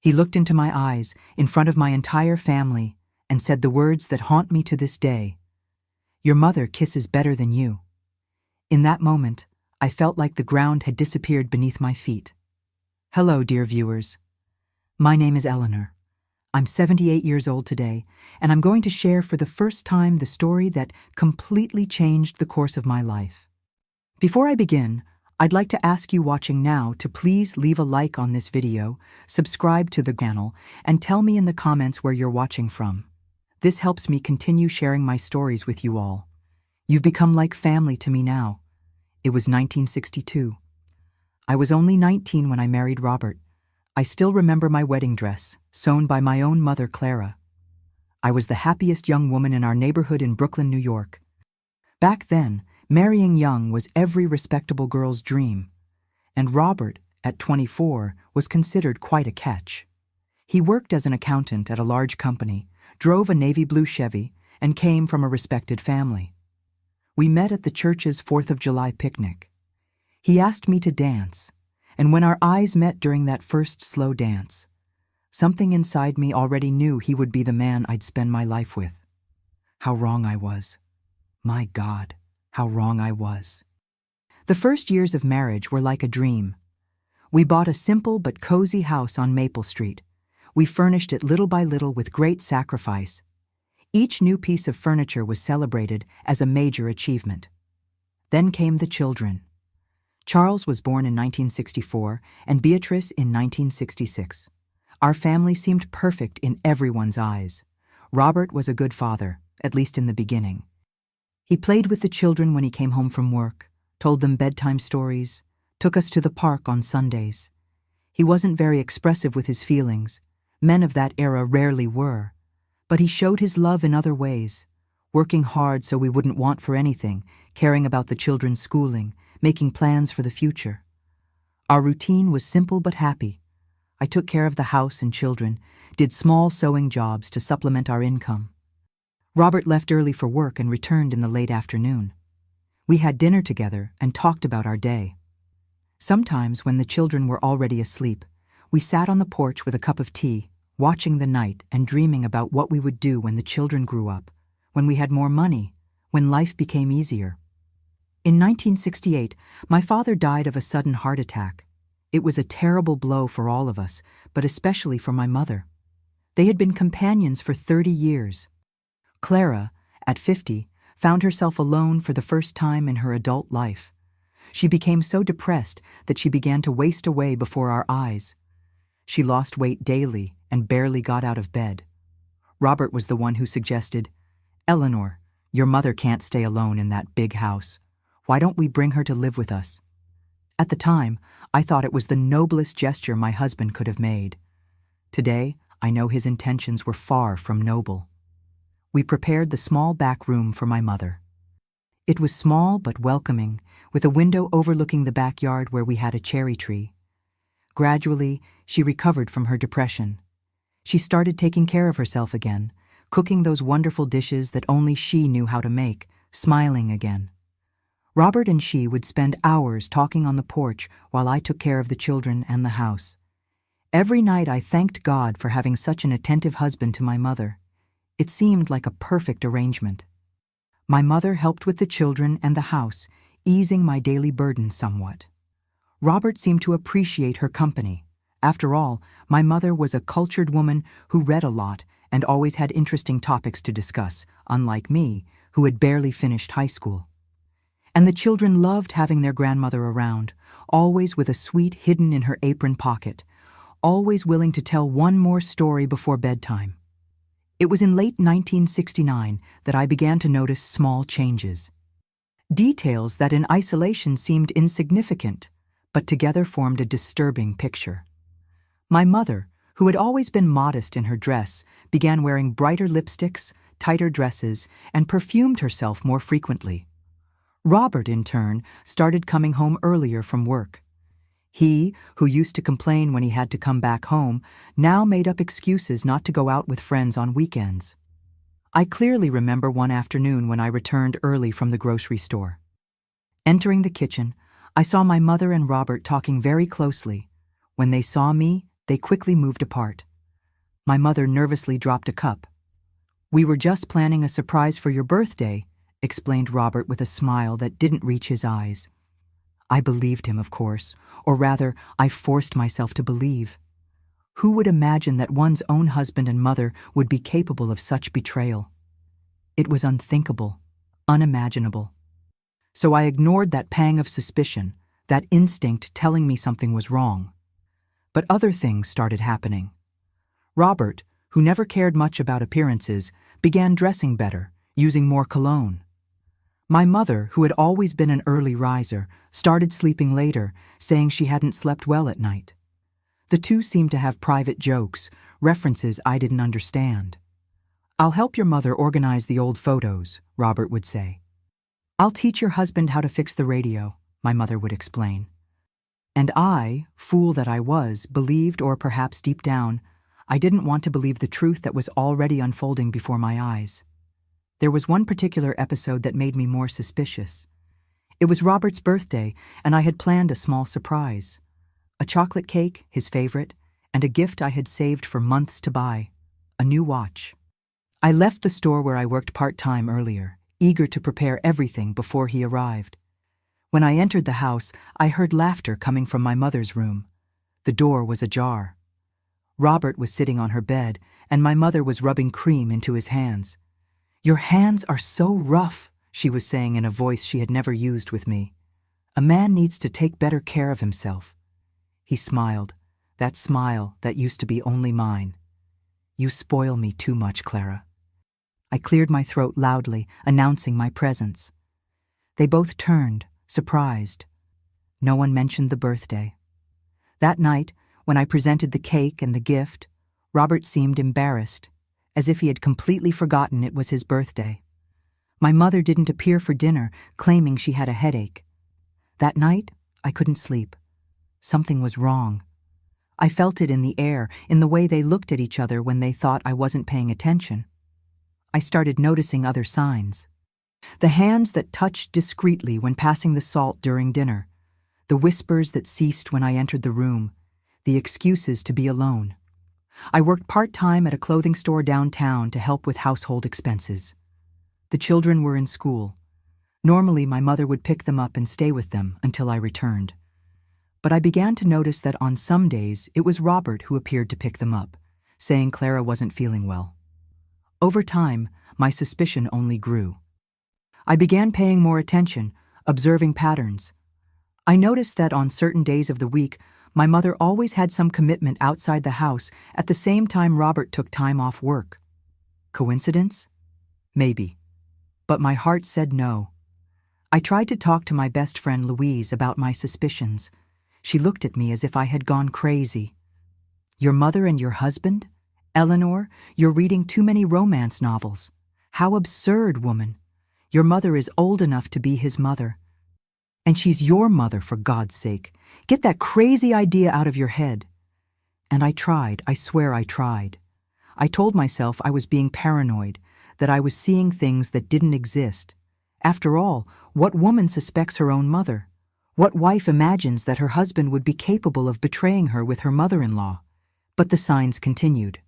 He looked into my eyes, in front of my entire family, and said the words that haunt me to this day. "Your mother kisses better than you." In that moment, I felt like the ground had disappeared beneath my feet. Hello, dear viewers. My name is Eleanor. I'm 78 years old today, and I'm going to share for the first time the story that completely changed the course of my life. Before I begin, I'd like to ask you watching now to please leave a like on this video, subscribe to the channel, and tell me in the comments where you're watching from. This helps me continue sharing my stories with you all. You've become like family to me now. It was 1962. I was only 19 when I married Robert. I still remember my wedding dress, sewn by my own mother, Clara. I was the happiest young woman in our neighborhood in Brooklyn, New York. Back then, marrying young was every respectable girl's dream, and Robert, at 24, was considered quite a catch. He worked as an accountant at a large company, drove a navy blue Chevy, and came from a respected family. We met at the church's 4th of July picnic. He asked me to dance, and when our eyes met during that first slow dance, something inside me already knew he would be the man I'd spend my life with. How wrong I was. My God. How wrong I was. The first years of marriage were like a dream. We bought a simple but cozy house on Maple Street. We furnished it little by little with great sacrifice. Each new piece of furniture was celebrated as a major achievement. Then came the children. Charles was born in 1964 and Beatrice in 1966. Our family seemed perfect in everyone's eyes. Robert was a good father, at least in the beginning. He played with the children when he came home from work, told them bedtime stories, took us to the park on Sundays. He wasn't very expressive with his feelings. Men of that era rarely were. But he showed his love in other ways, working hard so we wouldn't want for anything, caring about the children's schooling, making plans for the future. Our routine was simple but happy. I took care of the house and children, did small sewing jobs to supplement our income. Robert left early for work and returned in the late afternoon. We had dinner together and talked about our day. Sometimes, when the children were already asleep, we sat on the porch with a cup of tea, watching the night and dreaming about what we would do when the children grew up, when we had more money, when life became easier. In 1968, my father died of a sudden heart attack. It was a terrible blow for all of us, but especially for my mother. They had been companions for 30 years. Clara, at 50, found herself alone for the first time in her adult life. She became so depressed that she began to waste away before our eyes. She lost weight daily and barely got out of bed. Robert was the one who suggested, "Eleanor, your mother can't stay alone in that big house. Why don't we bring her to live with us?" At the time, I thought it was the noblest gesture my husband could have made. Today, I know his intentions were far from noble. We prepared the small back room for my mother. It was small but welcoming, with a window overlooking the backyard where we had a cherry tree. Gradually, she recovered from her depression. She started taking care of herself again, cooking those wonderful dishes that only she knew how to make, smiling again. Robert and she would spend hours talking on the porch while I took care of the children and the house. Every night I thanked God for having such an attentive husband to my mother. It seemed like a perfect arrangement. My mother helped with the children and the house, easing my daily burden somewhat. Robert seemed to appreciate her company. After all, my mother was a cultured woman who read a lot and always had interesting topics to discuss, unlike me, who had barely finished high school. And the children loved having their grandmother around, always with a sweet hidden in her apron pocket, always willing to tell one more story before bedtime. It was in late 1969 that I began to notice small changes. Details that in isolation seemed insignificant, but together formed a disturbing picture. My mother, who had always been modest in her dress, began wearing brighter lipsticks, tighter dresses, and perfumed herself more frequently. Robert, in turn, started coming home earlier from work. He, who used to complain when he had to come back home, now made up excuses not to go out with friends on weekends. I clearly remember one afternoon when I returned early from the grocery store. Entering the kitchen, I saw my mother and Robert talking very closely. When they saw me, They quickly moved apart. My mother nervously dropped a cup. "We were just planning a surprise for your birthday," explained Robert with a smile that didn't reach his eyes. I believed him, of course, or rather, I forced myself to believe. Who would imagine that one's own husband and mother would be capable of such betrayal? It was unthinkable, unimaginable. So I ignored that pang of suspicion, that instinct telling me something was wrong. But other things started happening. Robert, who never cared much about appearances, began dressing better, using more cologne. My mother, who had always been an early riser, started sleeping later, saying she hadn't slept well at night. The two seemed to have private jokes, references I didn't understand. "I'll help your mother organize the old photos," Robert would say. "I'll teach your husband how to fix the radio," my mother would explain. And I, fool that I was, believed, or perhaps deep down, I didn't want to believe the truth that was already unfolding before my eyes. There was one particular episode that made me more suspicious. It was Robert's birthday, and I had planned a small surprise. A chocolate cake, his favorite, and a gift I had saved for months to buy, a new watch. I left the store where I worked part-time earlier, eager to prepare everything before he arrived. When I entered the house, I heard laughter coming from my mother's room. The door was ajar. Robert was sitting on her bed, and my mother was rubbing cream into his hands. "Your hands are so rough," she was saying in a voice she had never used with me. "A man needs to take better care of himself." He smiled, that smile that used to be only mine. "You spoil me too much, Clara." I cleared my throat loudly, announcing my presence. They both turned, surprised. No one mentioned the birthday. That night, when I presented the cake and the gift, Robert seemed embarrassed, as if he had completely forgotten it was his birthday. My mother didn't appear for dinner, claiming she had a headache. That night, I couldn't sleep. Something was wrong. I felt it in the air, in the way they looked at each other when they thought I wasn't paying attention. I started noticing other signs. The hands that touched discreetly when passing the salt during dinner, the whispers that ceased when I entered the room, the excuses to be alone. I worked part-time at a clothing store downtown to help with household expenses. The children were in school. Normally, my mother would pick them up and stay with them until I returned. But I began to notice that on some days it was Robert who appeared to pick them up, saying Clara wasn't feeling well. Over time, my suspicion only grew. I began paying more attention, observing patterns. I noticed that on certain days of the week, my mother always had some commitment outside the house at the same time Robert took time off work. Coincidence? Maybe. But my heart said no. I tried to talk to my best friend Louise about my suspicions. She looked at me as if I had gone crazy. "Your mother and your husband? Eleanor, you're reading too many romance novels. How absurd, woman. Your mother is old enough to be his mother. And she's your mother, for God's sake. Get that crazy idea out of your head." And I tried, I swear I tried. I told myself I was being paranoid, that I was seeing things that didn't exist. After all, what woman suspects her own mother? What wife imagines that her husband would be capable of betraying her with her mother-in-law? But the signs continued.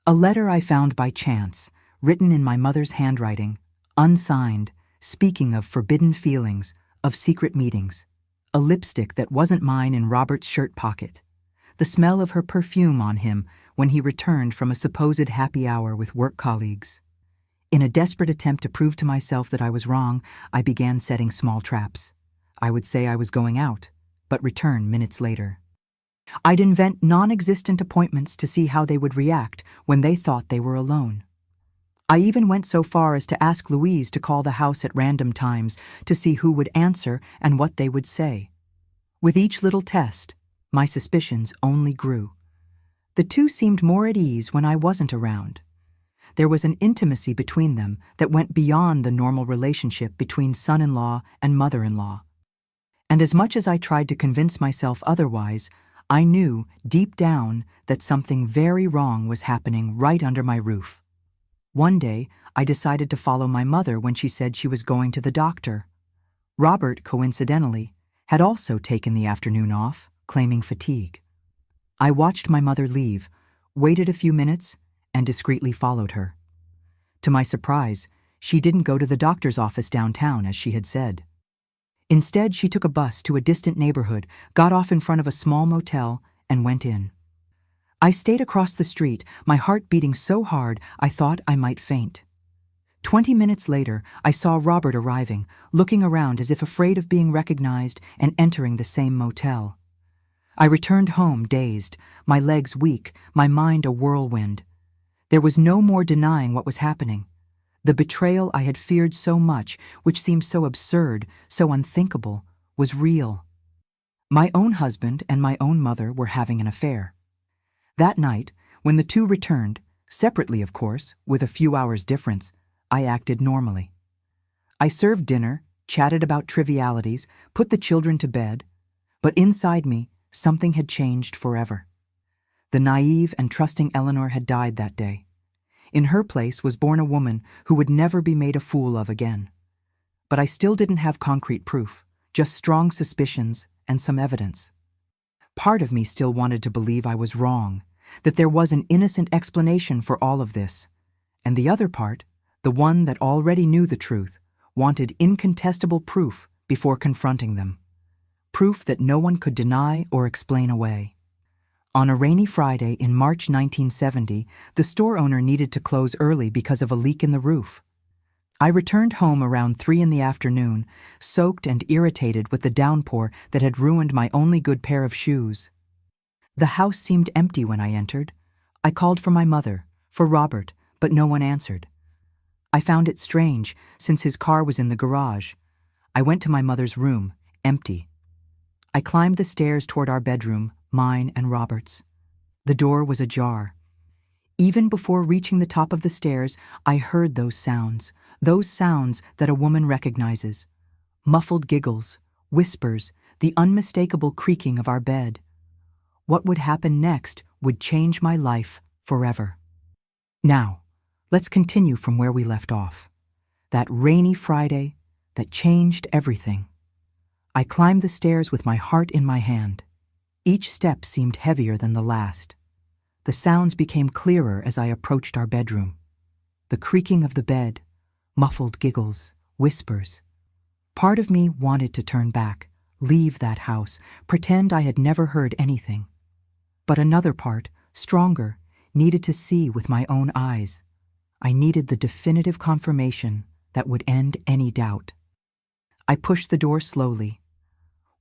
A letter I found by chance, written in my mother's handwriting, unsigned, speaking of forbidden feelings, of secret meetings. A lipstick that wasn't mine in Robert's shirt pocket. The smell of her perfume on him when he returned from a supposed happy hour with work colleagues. In a desperate attempt to prove to myself that I was wrong, I began setting small traps. I would say I was going out, but return minutes later. I'd invent non-existent appointments to see how they would react when they thought they were alone. I even went so far as to ask Louise to call the house at random times to see who would answer and what they would say. With each little test, my suspicions only grew. The two seemed more at ease when I wasn't around. There was an intimacy between them that went beyond the normal relationship between son-in-law and mother-in-law. And as much as I tried to convince myself otherwise, I knew, deep down, that something very wrong was happening right under my roof. One day, I decided to follow my mother when she said she was going to the doctor. Robert, coincidentally, had also taken the afternoon off, claiming fatigue. I watched my mother leave, waited a few minutes, and discreetly followed her. To my surprise, she didn't go to the doctor's office downtown as she had said. Instead, she took a bus to a distant neighborhood, got off in front of a small motel, and went in. I stayed across the street, my heart beating so hard I thought I might faint. 20 minutes later, I saw Robert arriving, looking around as if afraid of being recognized and entering the same motel. I returned home dazed, my legs weak, my mind a whirlwind. There was no more denying what was happening. The betrayal I had feared so much, which seemed so absurd, so unthinkable, was real. My own husband and my own mother were having an affair. That night, when the two returned, separately of course, with a few hours' difference, I acted normally. I served dinner, chatted about trivialities, put the children to bed, but inside me, something had changed forever. The naive and trusting Eleanor had died that day. In her place was born a woman who would never be made a fool of again. But I still didn't have concrete proof, just strong suspicions and some evidence. Part of me still wanted to believe I was wrong, that there was an innocent explanation for all of this, and the other part, the one that already knew the truth, wanted incontestable proof before confronting them. Proof that no one could deny or explain away. On a rainy Friday in March 1970, the store owner needed to close early because of a leak in the roof. I returned home around 3 in the afternoon, soaked and irritated with the downpour that had ruined my only good pair of shoes. The house seemed empty when I entered. I called for my mother, for Robert, but no one answered. I found it strange, since his car was in the garage. I went to my mother's room, empty. I climbed the stairs toward our bedroom, mine and Robert's. The door was ajar. Even before reaching the top of the stairs, I heard those sounds that a woman recognizes. Muffled giggles, whispers, the unmistakable creaking of our bed. What would happen next would change my life forever. Now, let's continue from where we left off. That rainy Friday that changed everything. I climbed the stairs with my heart in my hand. Each step seemed heavier than the last. The sounds became clearer as I approached our bedroom. The creaking of the bed, muffled giggles, whispers. Part of me wanted to turn back, leave that house, pretend I had never heard anything. But another part, stronger, needed to see with my own eyes. I needed the definitive confirmation that would end any doubt. I pushed the door slowly.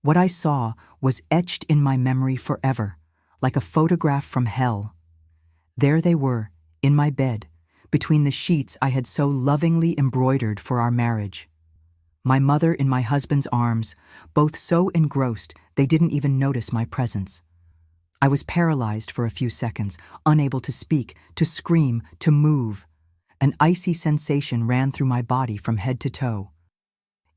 What I saw was etched in my memory forever, like a photograph from hell. There they were, in my bed, between the sheets I had so lovingly embroidered for our marriage. My mother in my husband's arms, both so engrossed they didn't even notice my presence. I was paralyzed for a few seconds, unable to speak, to scream, to move. An icy sensation ran through my body from head to toe.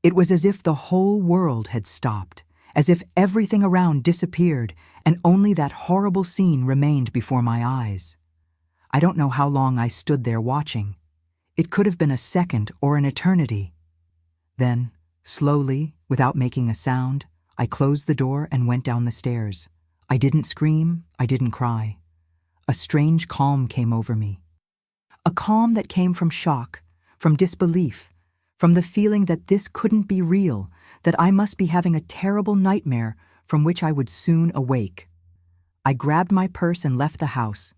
It was as if the whole world had stopped, as if everything around disappeared, and only that horrible scene remained before my eyes. I don't know how long I stood there watching. It could have been a second or an eternity. Then, slowly, without making a sound, I closed the door and went down the stairs. I didn't scream, I didn't cry. A strange calm came over me. A calm that came from shock, from disbelief, from the feeling that this couldn't be real, that I must be having a terrible nightmare from which I would soon awake. I grabbed my purse and left the house.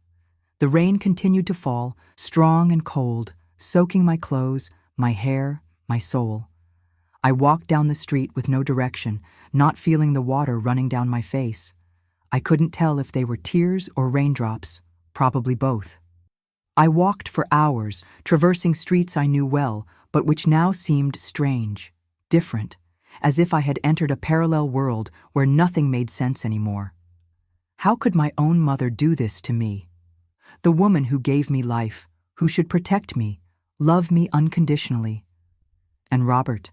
The rain continued to fall, strong and cold, soaking my clothes, my hair, my soul. I walked down the street with no direction, not feeling the water running down my face. I couldn't tell if they were tears or raindrops, probably both. I walked for hours, traversing streets I knew well, but which now seemed strange, different, as if I had entered a parallel world where nothing made sense anymore. How could my own mother do this to me? The woman who gave me life, who should protect me, love me unconditionally. And Robert,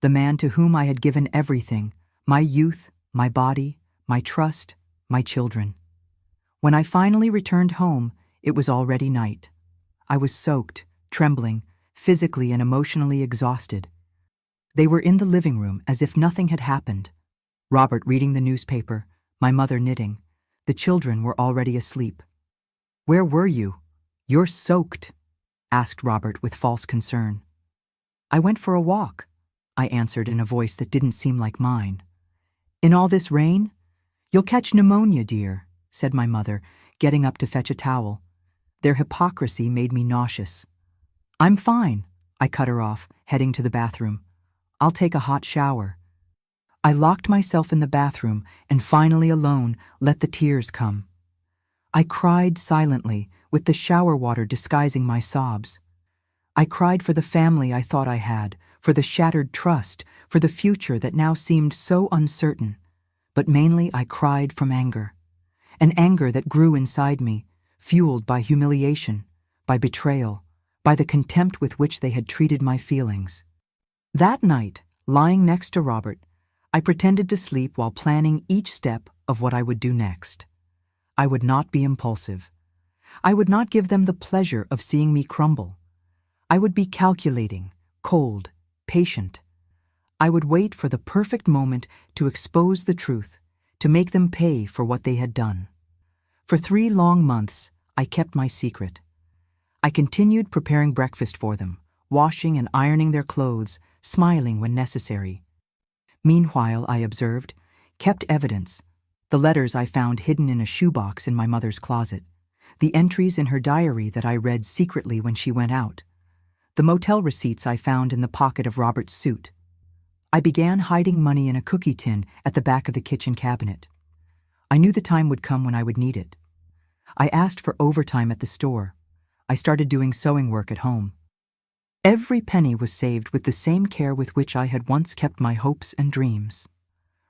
the man to whom I had given everything, my youth, my body, my trust, my children. When I finally returned home, it was already night. I was soaked, trembling, physically and emotionally exhausted. They were in the living room as if nothing had happened. Robert reading the newspaper, my mother knitting. The children were already asleep. "Where were you? You're soaked," asked Robert with false concern. "I went for a walk," I answered in a voice that didn't seem like mine. "In all this rain? You'll catch pneumonia, dear," said my mother, getting up to fetch a towel. Their hypocrisy made me nauseous. "I'm fine," I cut her off, heading to the bathroom. "I'll take a hot shower." I locked myself in the bathroom and finally alone let the tears come. I cried silently, with the shower water disguising my sobs. I cried for the family I thought I had, for the shattered trust, for the future that now seemed so uncertain. But mainly I cried from anger. An anger that grew inside me, fueled by humiliation, by betrayal, by the contempt with which they had treated my feelings. That night, lying next to Robert, I pretended to sleep while planning each step of what I would do next. I would not be impulsive. I would not give them the pleasure of seeing me crumble. I would be calculating, cold, patient. I would wait for the perfect moment to expose the truth, to make them pay for what they had done. For 3 long months, I kept my secret. I continued preparing breakfast for them, washing and ironing their clothes, smiling when necessary. Meanwhile, I observed, kept evidence, the letters I found hidden in a shoebox in my mother's closet, the entries in her diary that I read secretly when she went out, the motel receipts I found in the pocket of Robert's suit. I began hiding money in a cookie tin at the back of the kitchen cabinet. I knew the time would come when I would need it. I asked for overtime at the store. I started doing sewing work at home. Every penny was saved with the same care with which I had once kept my hopes and dreams.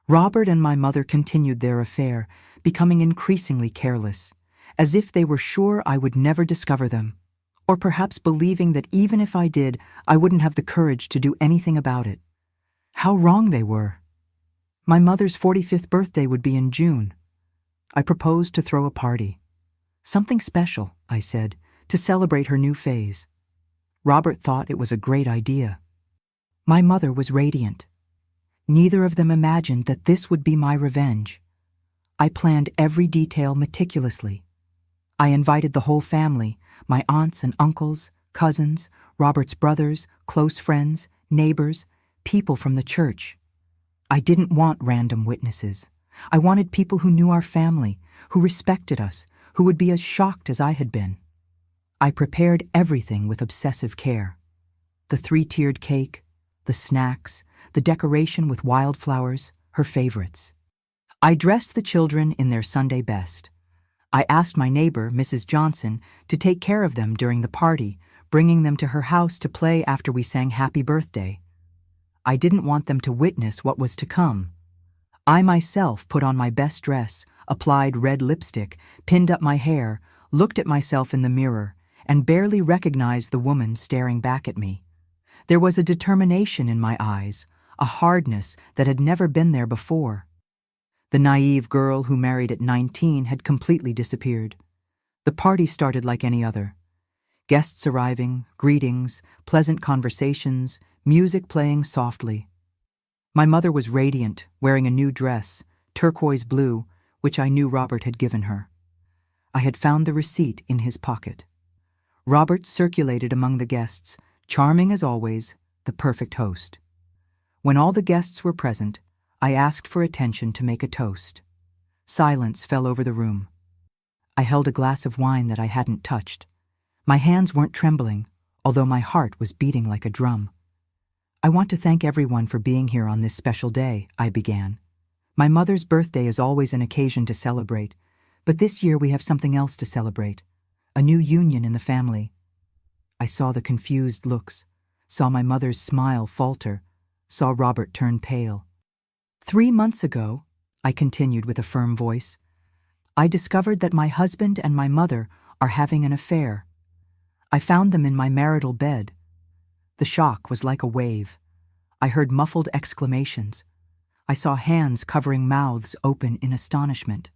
Robert and my mother continued their affair, becoming increasingly careless, as if they were sure I would never discover them, or perhaps believing that even if I did, I wouldn't have the courage to do anything about it. How wrong they were. My mother's 45th birthday would be in June. I proposed to throw a party. Something special, I said, to celebrate her new phase. Robert thought it was a great idea. My mother was radiant. Neither of them imagined that this would be my revenge. I planned every detail meticulously. I invited the whole family, my aunts and uncles, cousins, Robert's brothers, close friends, neighbors, people from the church. I didn't want random witnesses. I wanted people who knew our family, who respected us, who would be as shocked as I had been. I prepared everything with obsessive care. The 3-tiered cake, the snacks, the decoration with wildflowers, her favorites. I dressed the children in their Sunday best. I asked my neighbor, Mrs. Johnson, to take care of them during the party, bringing them to her house to play after we sang Happy Birthday. I didn't want them to witness what was to come. I myself put on my best dress, applied red lipstick, pinned up my hair, looked at myself in the mirror, and barely recognized the woman staring back at me. There was a determination in my eyes, a hardness that had never been there before. The naive girl who married at 19 had completely disappeared. The party started like any other. Guests arriving, greetings, pleasant conversations, music playing softly. My mother was radiant, wearing a new dress, turquoise blue, which I knew Robert had given her. I had found the receipt in his pocket. Robert circulated among the guests, charming as always, the perfect host. When all the guests were present, I asked for attention to make a toast. Silence fell over the room. I held a glass of wine that I hadn't touched. My hands weren't trembling, although my heart was beating like a drum. "I want to thank everyone for being here on this special day," I began. "My mother's birthday is always an occasion to celebrate, but this year we have something else to celebrate, a new union in the family." I saw the confused looks, saw my mother's smile falter, saw Robert turn pale. 3 months ago, I continued with a firm voice, I discovered that my husband and my mother are having an affair. I found them in my marital bed. The shock was like a wave. I heard muffled exclamations. I saw hands covering mouths open in astonishment.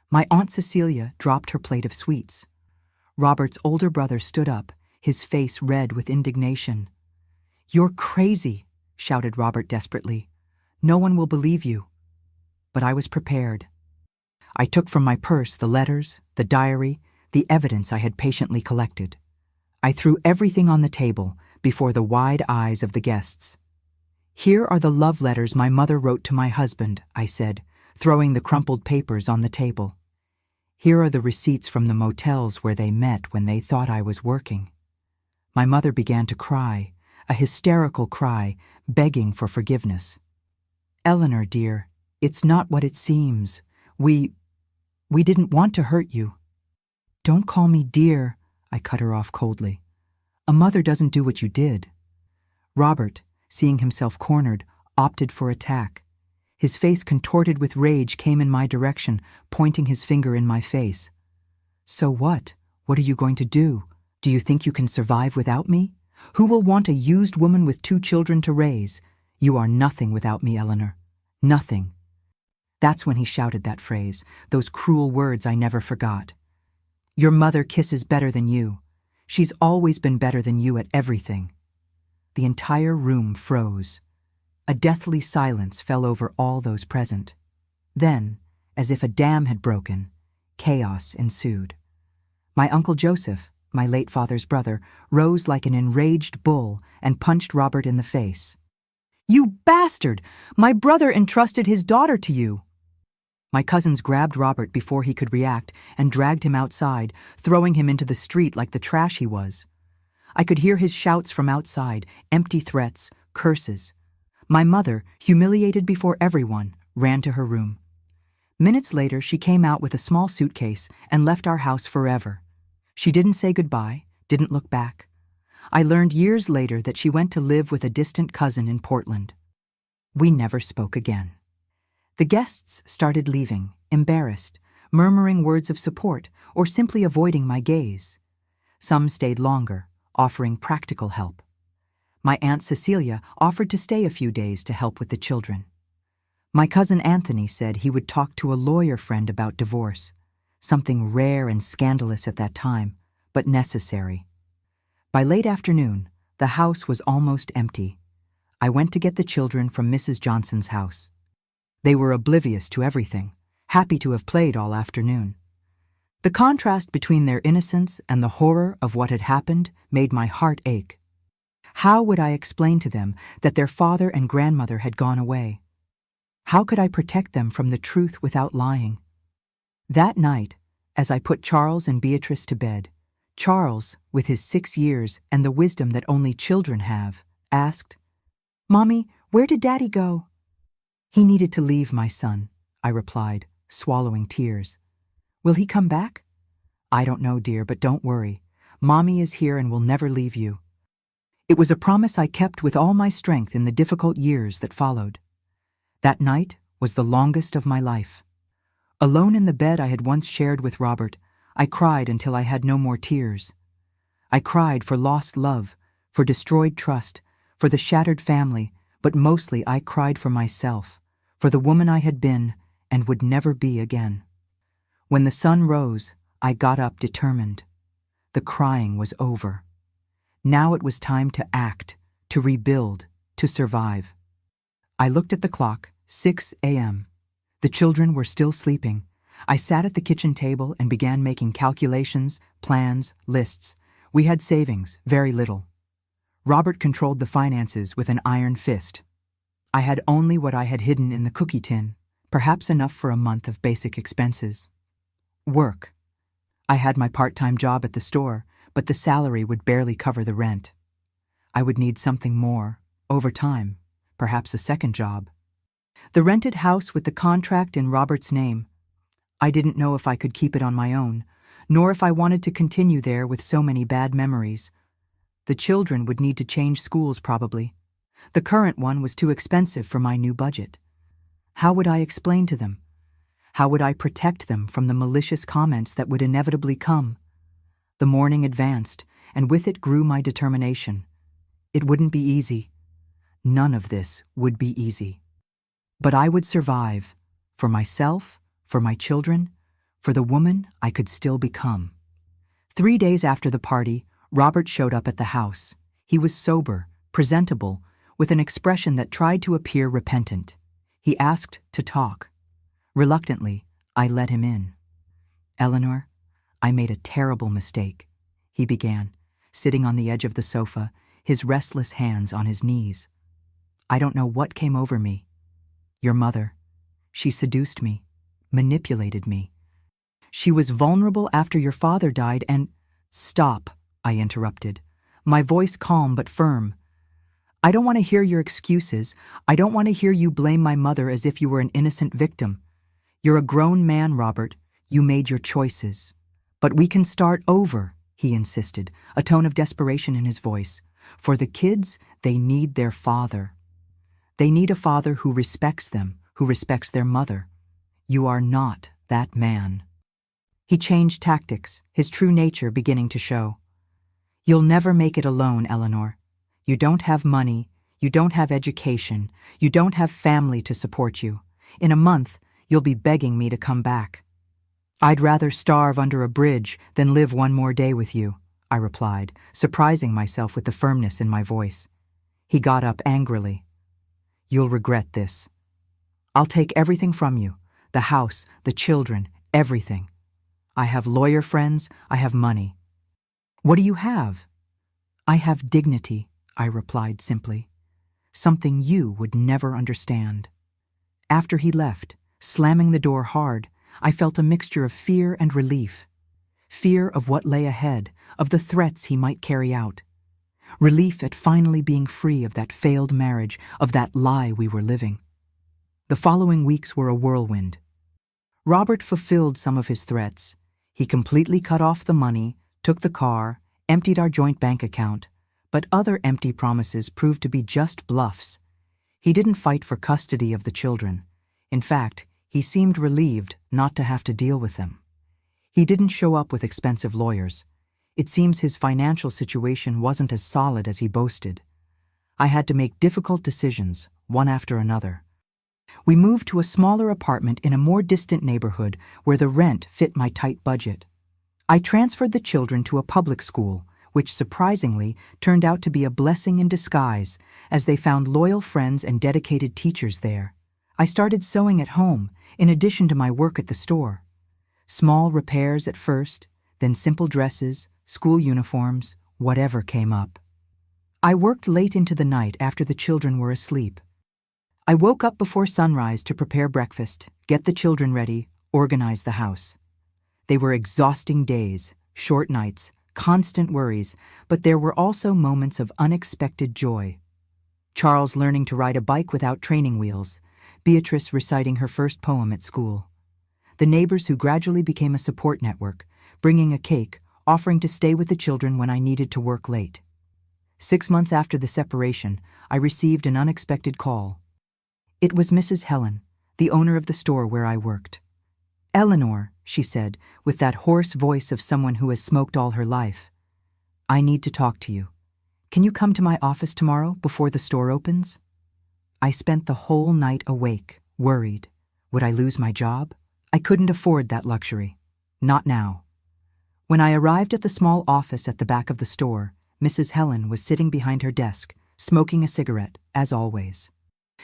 My Aunt Cecilia dropped her plate of sweets. Robert's older brother stood up, his face red with indignation. "You're crazy," shouted Robert desperately. "No one will believe you." But I was prepared. I took from my purse the letters, the diary, the evidence I had patiently collected. I threw everything on the table before the wide eyes of the guests. "Here are the love letters my mother wrote to my husband," I said, throwing the crumpled papers on the table. "Here are the receipts from the motels where they met when they thought I was working." My mother began to cry, a hysterical cry, begging for forgiveness. "Eleanor, dear, it's not what it seems. We didn't want to hurt you." "Don't call me dear," I cut her off coldly. "A mother doesn't do what you did." Robert, seeing himself cornered, opted for attack. His face contorted with rage came in my direction, pointing his finger in my face. "So what? What are you going to do? Do you think you can survive without me? Who will want a used woman with 2 children to raise? You are nothing without me, Eleanor. Nothing." That's when he shouted that phrase, those cruel words I never forgot. "Your mother kisses better than you. She's always been better than you at everything." The entire room froze. A deathly silence fell over all those present. Then, as if a dam had broken, chaos ensued. My Uncle Joseph, my late father's brother, rose like an enraged bull and punched Robert in the face. "You bastard! My brother entrusted his daughter to you!" My cousins grabbed Robert before he could react and dragged him outside, throwing him into the street like the trash he was. I could hear his shouts from outside, empty threats, curses. My mother, humiliated before everyone, ran to her room. Minutes later, she came out with a small suitcase and left our house forever. She didn't say goodbye, didn't look back. I learned years later that she went to live with a distant cousin in Portland. We never spoke again. The guests started leaving, embarrassed, murmuring words of support, or simply avoiding my gaze. Some stayed longer, offering practical help. My Aunt Cecilia offered to stay a few days to help with the children. My cousin Anthony said he would talk to a lawyer friend about divorce, something rare and scandalous at that time, but necessary. By late afternoon, the house was almost empty. I went to get the children from Mrs. Johnson's house. They were oblivious to everything, happy to have played all afternoon. The contrast between their innocence and the horror of what had happened made my heart ache. How would I explain to them that their father and grandmother had gone away? How could I protect them from the truth without lying? That night, as I put Charles and Beatrice to bed, Charles, with his 6 years and the wisdom that only children have, asked, "Mommy, where did Daddy go?" "He needed to leave, my son," I replied, swallowing tears. "Will he come back?" "I don't know, dear, but don't worry. Mommy is here and will never leave you." It was a promise I kept with all my strength in the difficult years that followed. That night was the longest of my life. Alone in the bed I had once shared with Robert, I cried until I had no more tears. I cried for lost love, for destroyed trust, for the shattered family, but mostly I cried for myself, for the woman I had been and would never be again. When the sun rose, I got up determined. The crying was over. Now it was time to act, to rebuild, to survive. I looked at the clock, 6 a.m. The children were still sleeping. I sat at the kitchen table and began making calculations, plans, lists. We had savings, very little. Robert controlled the finances with an iron fist. I had only what I had hidden in the cookie tin, perhaps enough for a month of basic expenses. Work. I had my part-time job at the store, but the salary would barely cover the rent. I would need something more, overtime, perhaps a second job. The rented house with the contract in Robert's name. I didn't know if I could keep it on my own, nor if I wanted to continue there with so many bad memories. The children would need to change schools probably. The current one was too expensive for my new budget. How would I explain to them? How would I protect them from the malicious comments that would inevitably come? The morning advanced, and with it grew my determination. It wouldn't be easy. None of this would be easy. But I would survive, for myself, for my children, for the woman I could still become. 3 days after the party, Robert showed up at the house. He was sober, presentable, with an expression that tried to appear repentant. He asked to talk. Reluctantly, I let him in. "Eleanor, I made a terrible mistake," he began, sitting on the edge of the sofa, his restless hands on his knees. "I don't know what came over me. Your mother, she seduced me, manipulated me. She was vulnerable after your father died and—" "Stop," I interrupted, my voice calm but firm. "I don't want to hear your excuses. I don't want to hear you blame my mother as if you were an innocent victim. You're a grown man, Robert. You made your choices. But we can start over," he insisted, a tone of desperation in his voice. "For the kids, they need their father. They need a father who respects them, who respects their mother. You are not that man." He changed tactics, his true nature beginning to show. "You'll never make it alone, Eleanor. You don't have money, you don't have education, you don't have family to support you. In a month, you'll be begging me to come back." "I'd rather starve under a bridge than live one more day with you," I replied, surprising myself with the firmness in my voice. He got up angrily. "You'll regret this. I'll take everything from you, the house, the children, everything. I have lawyer friends, I have money." "What do you have?" "I have dignity," I replied simply. "Something you would never understand." After he left, slamming the door hard, I felt a mixture of fear and relief. Fear of what lay ahead, of the threats he might carry out. Relief at finally being free of that failed marriage, of that lie we were living. The following weeks were a whirlwind. Robert fulfilled some of his threats. He completely cut off the money, took the car, emptied our joint bank account, but other empty promises proved to be just bluffs. He didn't fight for custody of the children. In fact, he seemed relieved not to have to deal with them. He didn't show up with expensive lawyers. It seems his financial situation wasn't as solid as he boasted. I had to make difficult decisions, one after another. We moved to a smaller apartment in a more distant neighborhood where the rent fit my tight budget. I transferred the children to a public school, which surprisingly turned out to be a blessing in disguise, as they found loyal friends and dedicated teachers there. I started sewing at home, in addition to my work at the store. Small repairs at first, then simple dresses, school uniforms, whatever came up. I worked late into the night after the children were asleep. I woke up before sunrise to prepare breakfast, get the children ready, organize the house. They were exhausting days, short nights, constant worries, but there were also moments of unexpected joy. Charles learning to ride a bike without training wheels, Beatrice reciting her first poem at school. The neighbors who gradually became a support network, bringing a cake, offering to stay with the children when I needed to work late. 6 months after the separation, I received an unexpected call. It was Mrs. Helen, the owner of the store where I worked. "Eleanor," she said, with that hoarse voice of someone who has smoked all her life, "I need to talk to you. Can you come to my office tomorrow before the store opens?" I spent the whole night awake, worried. Would I lose my job? I couldn't afford that luxury. Not now. When I arrived at the small office at the back of the store, Mrs. Helen was sitting behind her desk, smoking a cigarette, as always.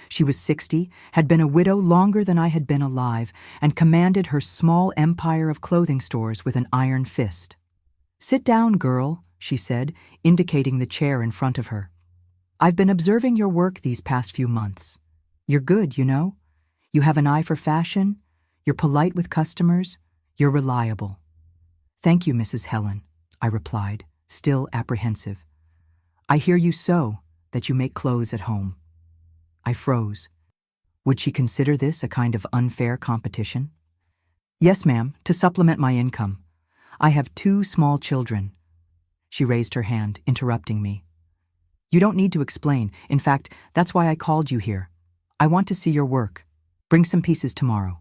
She was 60, had been a widow longer than I had been alive, and commanded her small empire of clothing stores with an iron fist. "Sit down, girl," she said, indicating the chair in front of her. "I've been observing your work these past few months. You're good, you know. You have an eye for fashion, you're polite with customers, you're reliable." "Thank you, Mrs. Helen," I replied, still apprehensive. "I hear you sew, that you make clothes at home." I froze. Would she consider this a kind of unfair competition? "Yes, ma'am, to supplement my income. I have 2 small children." She raised her hand, interrupting me. "You don't need to explain. In fact, that's why I called you here. I want to see your work. Bring some pieces tomorrow."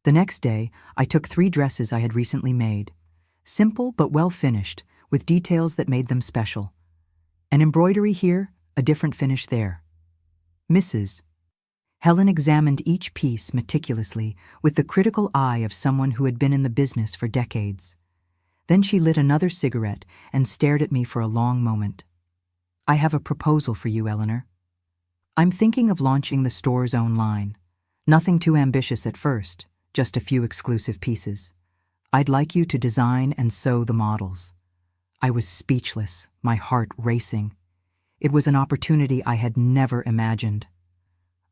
The next day, I took 3 dresses I had recently made. Simple but well finished, with details that made them special. An embroidery here, a different finish there. "Mrs." Helen examined each piece meticulously with the critical eye of someone who had been in the business for decades. Then she lit another cigarette and stared at me for a long moment. "I have a proposal for you, Eleanor. I'm thinking of launching the store's own line. Nothing too ambitious at first, just a few exclusive pieces. I'd like you to design and sew the models." I was speechless, my heart racing. It was an opportunity I had never imagined.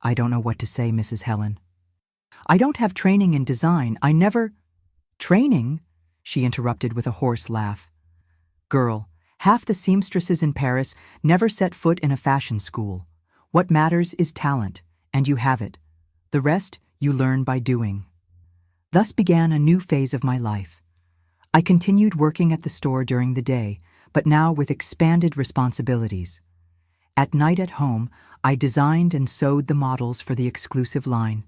"I don't know what to say, Mrs. Helen. I don't have training in design. I never—" "Training?" she interrupted with a hoarse laugh. "Girl, half the seamstresses in Paris never set foot in a fashion school. What matters is talent, and you have it. The rest you learn by doing." Thus began a new phase of my life. I continued working at the store during the day, but now with expanded responsibilities. At night at home, I designed and sewed the models for the exclusive line.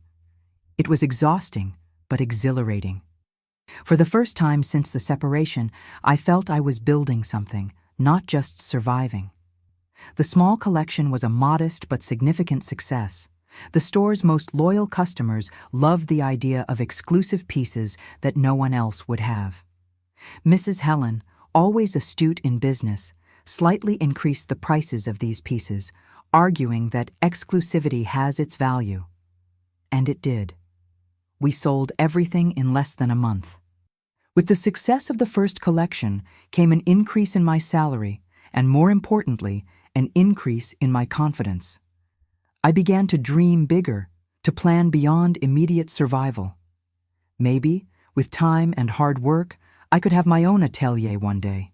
It was exhausting, but exhilarating. For the first time since the separation, I felt I was building something, not just surviving. The small collection was a modest but significant success. The store's most loyal customers loved the idea of exclusive pieces that no one else would have. Mrs. Helen, always astute in business, slightly increased the prices of these pieces, arguing that exclusivity has its value. And it did. We sold everything in less than a month. With the success of the first collection came an increase in my salary, and more importantly, an increase in my confidence. I began to dream bigger, to plan beyond immediate survival. Maybe, with time and hard work, I could have my own atelier one day.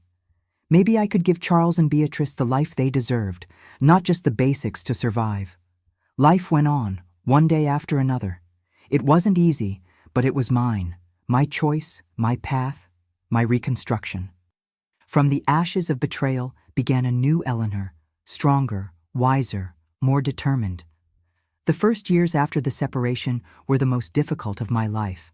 Maybe I could give Charles and Beatrice the life they deserved, not just the basics to survive. Life went on, one day after another. It wasn't easy, but it was mine, my choice, my path, my reconstruction. From the ashes of betrayal began a new Eleanor, stronger, wiser, more determined. The first years after the separation were the most difficult of my life.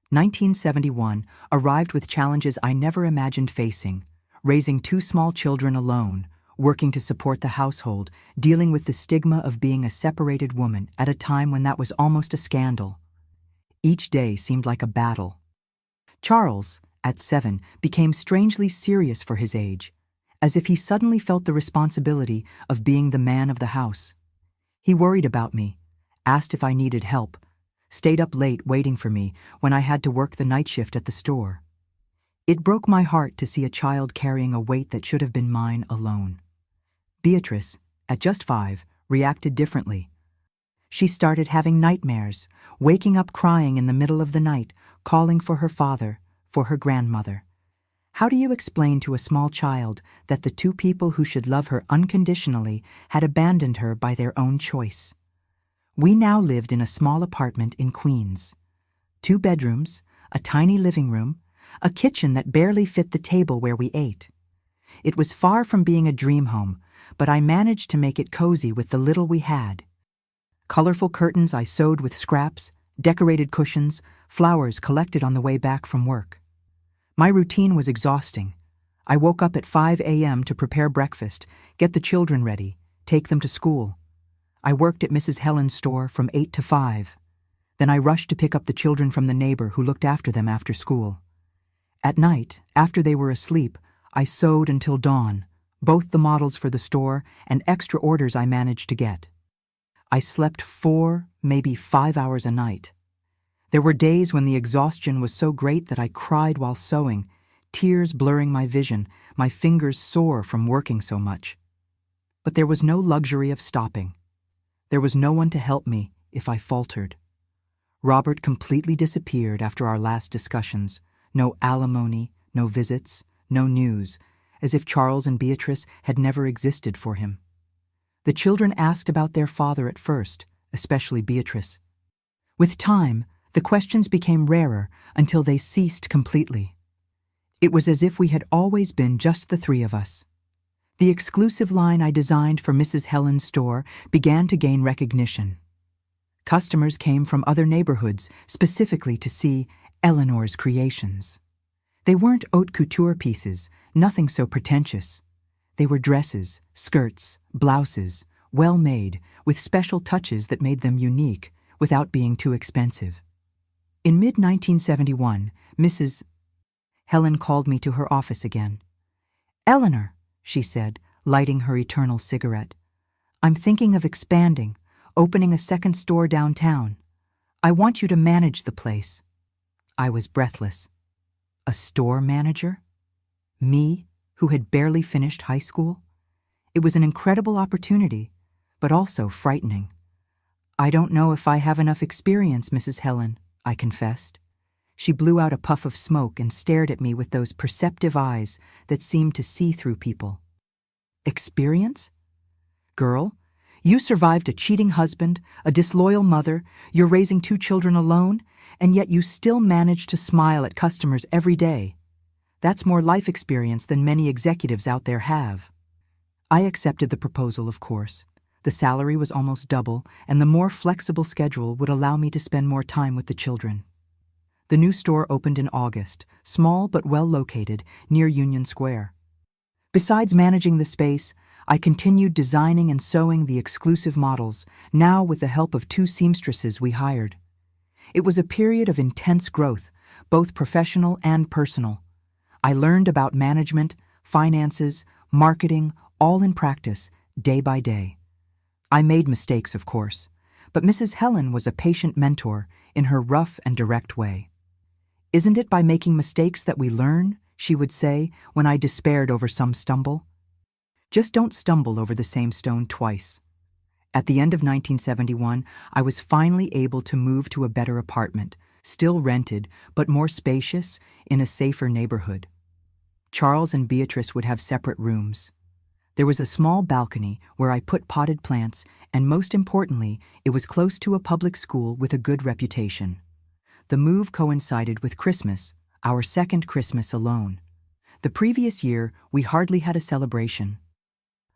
1971 arrived with challenges I never imagined facing: raising 2 small children alone, working to support the household, dealing with the stigma of being a separated woman at a time when that was almost a scandal. Each day seemed like a battle. Charles, at 7, became strangely serious for his age, as if he suddenly felt the responsibility of being the man of the house. He worried about me, asked if I needed help, stayed up late waiting for me when I had to work the night shift at the store. It broke my heart to see a child carrying a weight that should have been mine alone. Beatrice, at just 5, reacted differently. She started having nightmares, waking up crying in the middle of the night, calling for her father, for her grandmother. How do you explain to a small child that the 2 people who should love her unconditionally had abandoned her by their own choice? We now lived in a small apartment in Queens. 2 bedrooms, a tiny living room, a kitchen that barely fit the table where we ate. It was far from being a dream home, but I managed to make it cozy with the little we had. Colorful curtains I sewed with scraps, decorated cushions, flowers collected on the way back from work. My routine was exhausting. I woke up at 5 a.m. to prepare breakfast, get the children ready, take them to school. I worked at Mrs. Helen's store from 8 to 5. Then I rushed to pick up the children from the neighbor who looked after them after school. At night, after they were asleep, I sewed until dawn, both the models for the store and extra orders I managed to get. I slept 4, maybe 5 hours a night. There were days when the exhaustion was so great that I cried while sewing, tears blurring my vision, my fingers sore from working so much. But there was no luxury of stopping. There was no one to help me if I faltered. Robert completely disappeared after our last discussions. No alimony, no visits, no news, as if Charles and Beatrice had never existed for him. The children asked about their father at first, especially Beatrice. With time, the questions became rarer until they ceased completely. It was as if we had always been just the 3 of us. The exclusive line I designed for Mrs. Helen's store began to gain recognition. Customers came from other neighborhoods specifically to see Eleanor's creations. They weren't haute couture pieces, nothing so pretentious. They were dresses, skirts, blouses, well made, with special touches that made them unique, without being too expensive. In mid-1971, Mrs. Helen called me to her office again. "Eleanor," she said, lighting her eternal cigarette, "I'm thinking of expanding, opening a second store downtown. I want you to manage the place. I was breathless. A store manager? Me, who had barely finished high school? It was an incredible opportunity, but also frightening. "I don't know if I have enough experience, Mrs. Helen," I confessed. She blew out a puff of smoke and stared at me with those perceptive eyes that seemed to see through people. "Experience? Girl, you survived a cheating husband, a disloyal mother, you're raising 2 children alone, and yet you still manage to smile at customers every day. That's more life experience than many executives out there have." I accepted the proposal, of course. The salary was almost double, and the more flexible schedule would allow me to spend more time with the children. The new store opened in August, small but well located, near Union Square. Besides managing the space, I continued designing and sewing the exclusive models, now with the help of 2 seamstresses we hired. It was a period of intense growth, both professional and personal. I learned about management, finances, marketing, all in practice, day by day. I made mistakes, of course, but Mrs. Helen was a patient mentor in her rough and direct way. "Isn't it by making mistakes that we learn?" she would say when I despaired over some stumble. "Just don't stumble over the same stone twice." At the end of 1971, I was finally able to move to a better apartment, still rented, but more spacious, in a safer neighborhood. Charles and Beatrice would have separate rooms. There was a small balcony where I put potted plants, and most importantly, it was close to a public school with a good reputation. The move coincided with Christmas, our second Christmas alone. The previous year, we hardly had a celebration.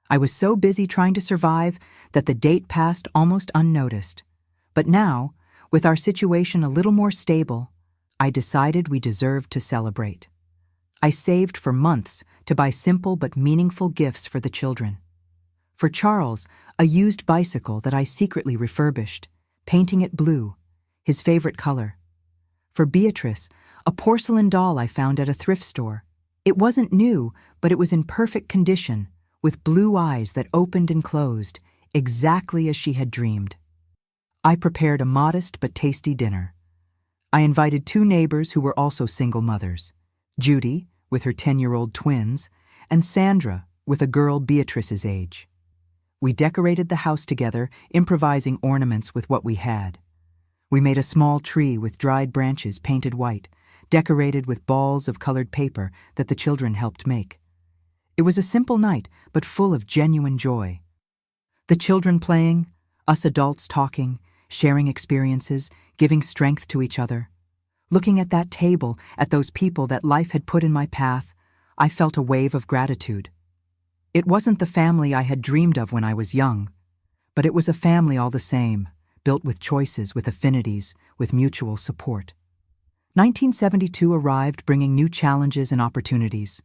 I was so busy trying to survive that the date passed almost unnoticed. But now, with our situation a little more stable, I decided we deserved to celebrate. I saved for months to buy simple but meaningful gifts for the children. For Charles, a used bicycle that I secretly refurbished, painting it blue, his favorite color. For Beatrice, a porcelain doll I found at a thrift store. It wasn't new, but it was in perfect condition, with blue eyes that opened and closed, exactly as she had dreamed. I prepared a modest but tasty dinner. I invited 2 neighbors who were also single mothers, Judy, with her 10-year-old twins, and Sandra, with a girl Beatrice's age. We decorated the house together, improvising ornaments with what we had. We made a small tree with dried branches painted white, decorated with balls of colored paper that the children helped make. It was a simple night, but full of genuine joy. The children playing, us adults talking, sharing experiences, giving strength to each other. Looking at that table, at those people that life had put in my path, I felt a wave of gratitude. It wasn't the family I had dreamed of when I was young, but it was a family all the same, built with choices, with affinities, with mutual support. 1972 arrived, bringing new challenges and opportunities.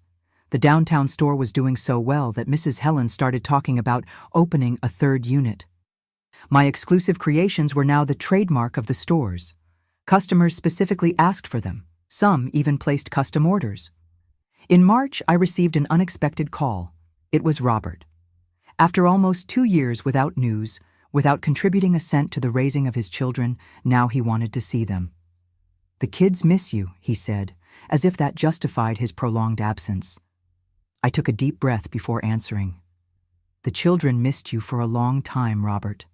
The downtown store was doing so well that Mrs. Helen started talking about opening a 3rd unit. My exclusive creations were now the trademark of the stores. Customers specifically asked for them. Some even placed custom orders. In March, I received an unexpected call. It was Robert. After almost 2 years without news, without contributing a cent to the raising of his children, now he wanted to see them. "The kids miss you," he said, as if that justified his prolonged absence. I took a deep breath before answering. "The children missed you for a long time, Robert.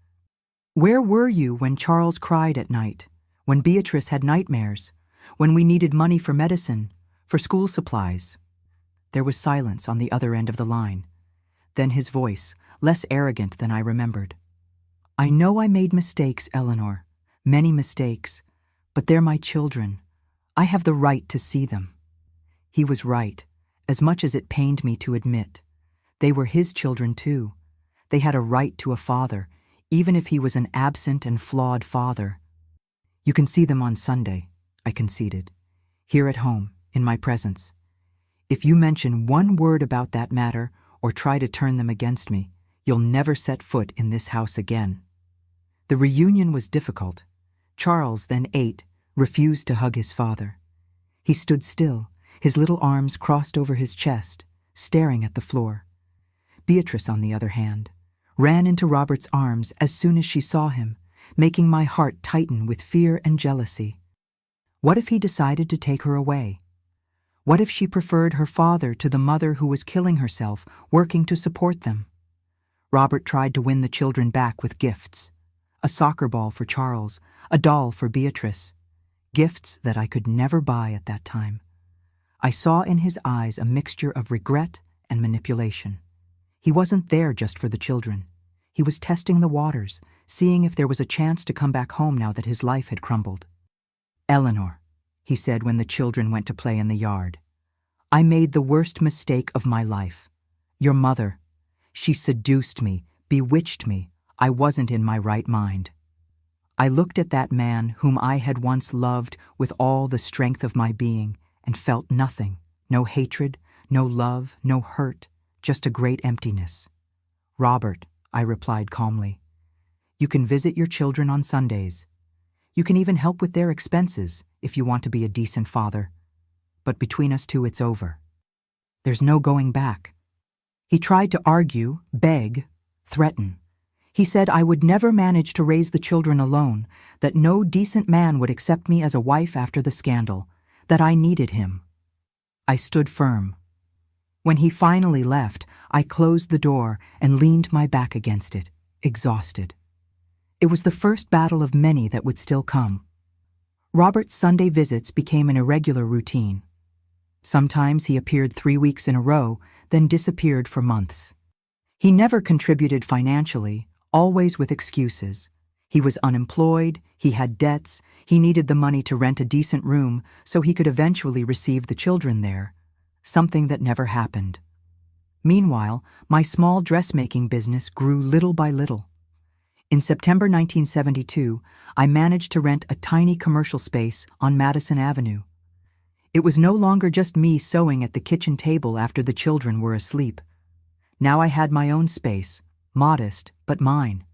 Where were you when Charles cried at night, when Beatrice had nightmares, when we needed money for medicine, for school supplies?" There was silence on the other end of the line. Then his voice, less arrogant than I remembered. "I know I made mistakes, Eleanor, many mistakes, but they're my children. I have the right to see them." He was right, as much as it pained me to admit. They were his children too. They had a right to a father, even if he was an absent and flawed father. "You can see them on Sunday," I conceded, "here at home, in my presence. If you mention one word about that matter or try to turn them against me, you'll never set foot in this house again." The reunion was difficult. Charles, then 8, refused to hug his father. He stood still, his little arms crossed over his chest, staring at the floor. Beatrice, on the other hand, ran into Robert's arms as soon as she saw him, making my heart tighten with fear and jealousy. What if he decided to take her away? What if she preferred her father to the mother who was killing herself, working to support them? Robert tried to win the children back with gifts. A soccer ball for Charles, a doll for Beatrice. Gifts that I could never buy at that time. I saw in his eyes a mixture of regret and manipulation. He wasn't there just for the children. He was testing the waters, seeing if there was a chance to come back home now that his life had crumbled. "Eleanor," he said when the children went to play in the yard, "I made the worst mistake of my life. Your mother, she seduced me, bewitched me. I wasn't in my right mind." I looked at that man whom I had once loved with all the strength of my being and felt nothing, no hatred, no love, no hurt, just a great emptiness. "Robert," I replied calmly, "you can visit your children on Sundays. You can even help with their expenses if you want to be a decent father. But between us two, it's over. There's no going back." He tried to argue, beg, threaten. He said I would never manage to raise the children alone, that no decent man would accept me as a wife after the scandal, that I needed him. I stood firm. When he finally left, I closed the door and leaned my back against it, exhausted. It was the first battle of many that would still come. Robert's Sunday visits became an irregular routine. Sometimes he appeared 3 weeks in a row, then disappeared for months. He never contributed financially, always with excuses. He was unemployed, he had debts, he needed the money to rent a decent room so he could eventually receive the children there, something that never happened. Meanwhile, my small dressmaking business grew little by little. In September 1972, I managed to rent a tiny commercial space on Madison Avenue. It was no longer just me sewing at the kitchen table after the children were asleep. Now I had my own space, modest, but mine.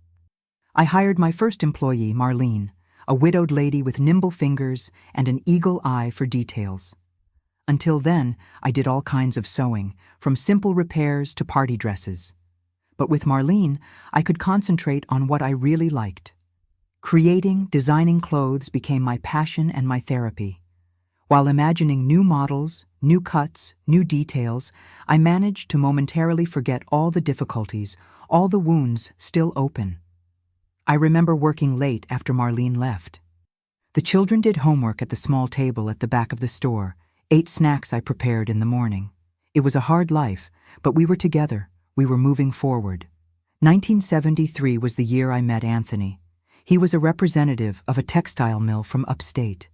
I hired my first employee, Marlene, a widowed lady with nimble fingers and an eagle eye for details. Until then, I did all kinds of sewing, from simple repairs to party dresses. But with Marlene, I could concentrate on what I really liked. Creating, designing clothes became my passion and my therapy. While imagining new models, new cuts, new details, I managed to momentarily forget all the difficulties, all the wounds still open. I remember working late after Marlene left. The children did homework at the small table at the back of the store, ate snacks I prepared in the morning. It was a hard life, but we were together. We were moving forward. 1973 was the year I met Anthony. He was a representative of a textile mill from upstate.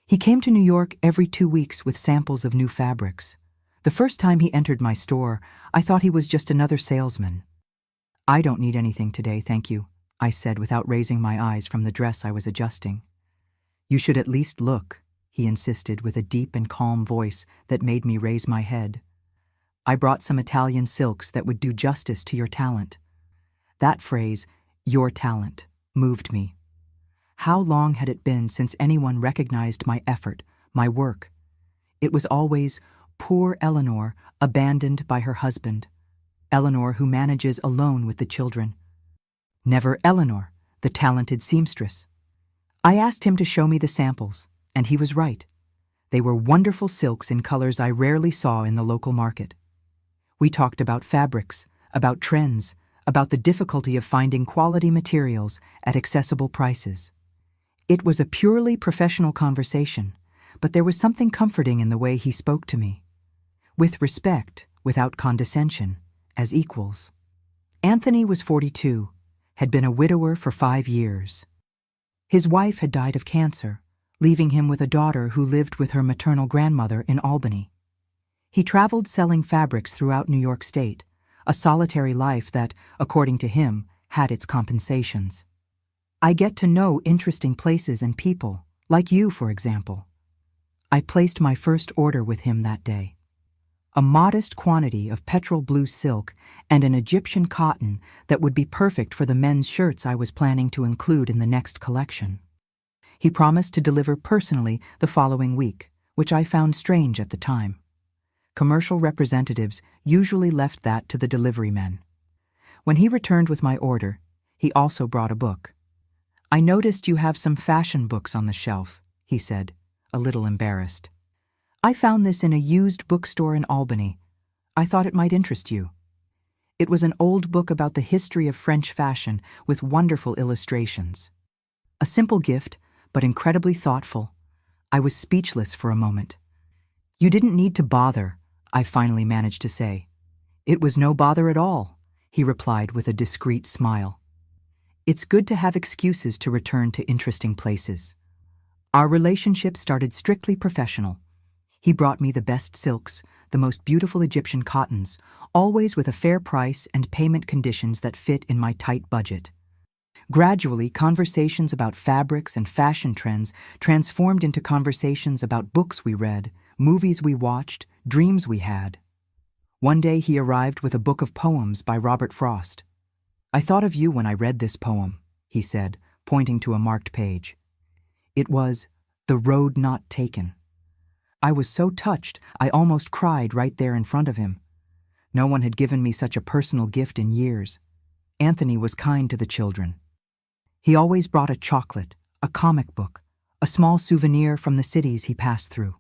He came to New York every 2 weeks with samples of new fabrics. The first time he entered my store, I thought he was just another salesman. "I don't need anything today, thank you," I said without raising my eyes from the dress I was adjusting. "You should at least look," he insisted with a deep and calm voice that made me raise my head. "I brought some Italian silks that would do justice to your talent." That phrase, "your talent," moved me. How long had it been since anyone recognized my effort, my work? It was always, poor Eleanor, abandoned by her husband. Eleanor who manages alone with the children. Never Eleanor, the talented seamstress. I asked him to show me the samples, and he was right. They were wonderful silks in colors I rarely saw in the local market. We talked about fabrics, about trends, about the difficulty of finding quality materials at accessible prices. It was a purely professional conversation, but there was something comforting in the way he spoke to me. With respect, without condescension, as equals. Anthony was 42, had been a widower for 5 years. His wife had died of cancer, leaving him with a daughter who lived with her maternal grandmother in Albany. He traveled selling fabrics throughout New York State, a solitary life that, according to him, had its compensations. I get to know interesting places and people, like you, for example. I placed my first order with him that day. A modest quantity of petrol blue silk and an Egyptian cotton that would be perfect for the men's shirts I was planning to include in the next collection. He promised to deliver personally the following week, which I found strange at the time. Commercial representatives usually left that to the delivery men. When he returned with my order, he also brought a book. "I noticed you have some fashion books on the shelf," he said, a little embarrassed. "I found this in a used bookstore in Albany. I thought it might interest you." It was an old book about the history of French fashion with wonderful illustrations. A simple gift, but incredibly thoughtful. I was speechless for a moment. "You didn't need to bother," I finally managed to say. "It was no bother at all," he replied with a discreet smile. "It's good to have excuses to return to interesting places." Our relationship started strictly professional. He brought me the best silks, the most beautiful Egyptian cottons, always with a fair price and payment conditions that fit in my tight budget. Gradually, conversations about fabrics and fashion trends transformed into conversations about books we read, movies we watched, dreams we had. One day he arrived with a book of poems by Robert Frost. "I thought of you when I read this poem," he said, pointing to a marked page. It was "The Road Not Taken." I was so touched, I almost cried right there in front of him. No one had given me such a personal gift in years. Anthony was kind to the children. He always brought a chocolate, a comic book, a small souvenir from the cities he passed through.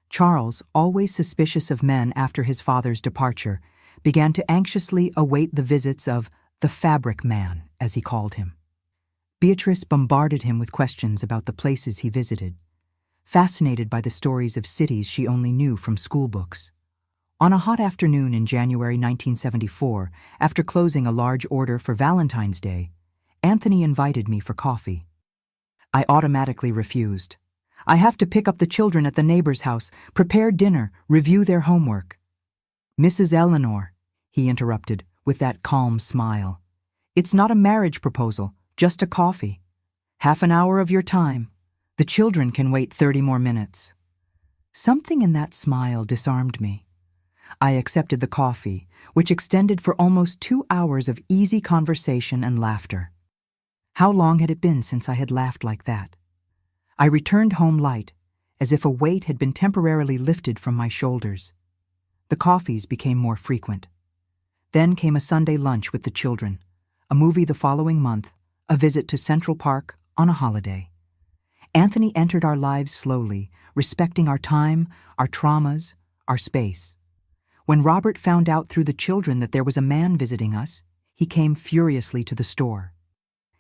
Charles, always suspicious of men after his father's departure, began to anxiously await the visits of the fabric man, as he called him. Beatrice bombarded him with questions about the places he visited, fascinated by the stories of cities she only knew from school books. On a hot afternoon in January 1974, after closing a large order for Valentine's Day, Anthony invited me for coffee. I automatically refused. "I have to pick up the children at the neighbor's house, prepare dinner, review their homework." "Mrs. Eleanor," he interrupted with that calm smile, "it's not a marriage proposal, just a coffee. Half an hour of your time. The children can wait 30 more minutes." Something in that smile disarmed me. I accepted the coffee, which extended for almost 2 hours of easy conversation and laughter. How long had it been since I had laughed like that? I returned home light, as if a weight had been temporarily lifted from my shoulders. The coffees became more frequent. Then came a Sunday lunch with the children, a movie the following month, a visit to Central Park on a holiday. Anthony entered our lives slowly, respecting our time, our traumas, our space. When Robert found out through the children that there was a man visiting us, he came furiously to the store.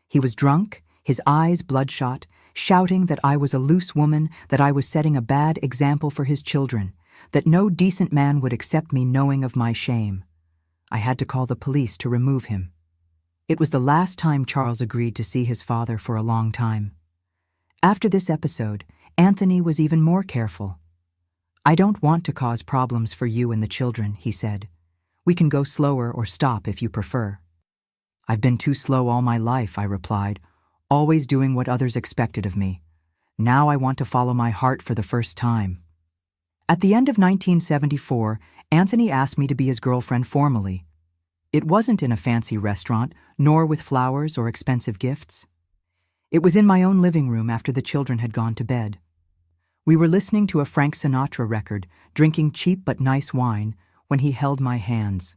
He was drunk, his eyes bloodshot, shouting that I was a loose woman, that I was setting a bad example for his children, that no decent man would accept me knowing of my shame. I had to call the police to remove him. It was the last time Charles agreed to see his father for a long time. After this episode, Anthony was even more careful. "I don't want to cause problems for you and the children," he said. "We can go slower or stop if you prefer." "I've been too slow all my life," I replied, always doing what others expected of me. Now I want to follow my heart for the first time. At the end of 1974, Anthony asked me to be his girlfriend formally. It wasn't in a fancy restaurant, nor with flowers or expensive gifts. It was in my own living room after the children had gone to bed. We were listening to a Frank Sinatra record, drinking cheap but nice wine, when he held my hands.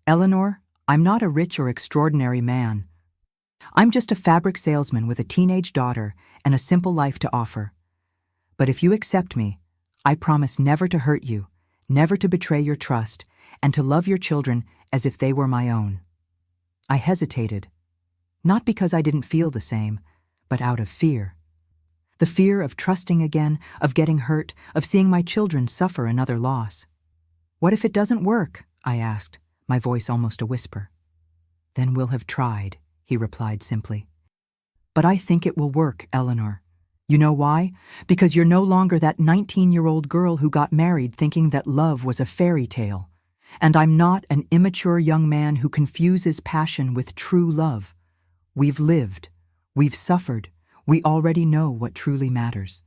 "Eleanor, I'm not a rich or extraordinary man. I'm just a fabric salesman with a teenage daughter and a simple life to offer. But if you accept me, I promise never to hurt you, never to betray your trust, and to love your children as if they were my own." I hesitated, not because I didn't feel the same, but out of fear. The fear of trusting again, of getting hurt, of seeing my children suffer another loss. "What if it doesn't work?" I asked, my voice almost a whisper. "Then we'll have tried," he replied simply. "But I think it will work, Eleanor. You know why? Because you're no longer that 19-year-old girl who got married thinking that love was a fairy tale. And I'm not an immature young man who confuses passion with true love. We've lived. We've suffered. We already know what truly matters.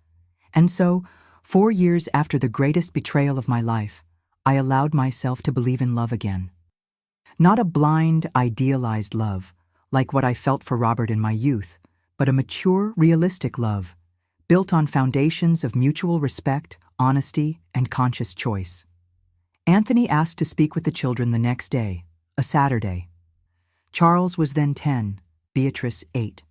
And so, 4 years after the greatest betrayal of my life, I allowed myself to believe in love again. Not a blind, idealized love, like what I felt for Robert in my youth, but a mature, realistic love, built on foundations of mutual respect, honesty, and conscious choice. Anthony asked to speak with the children the next day, a Saturday. Charles was then 10, Beatrice 8.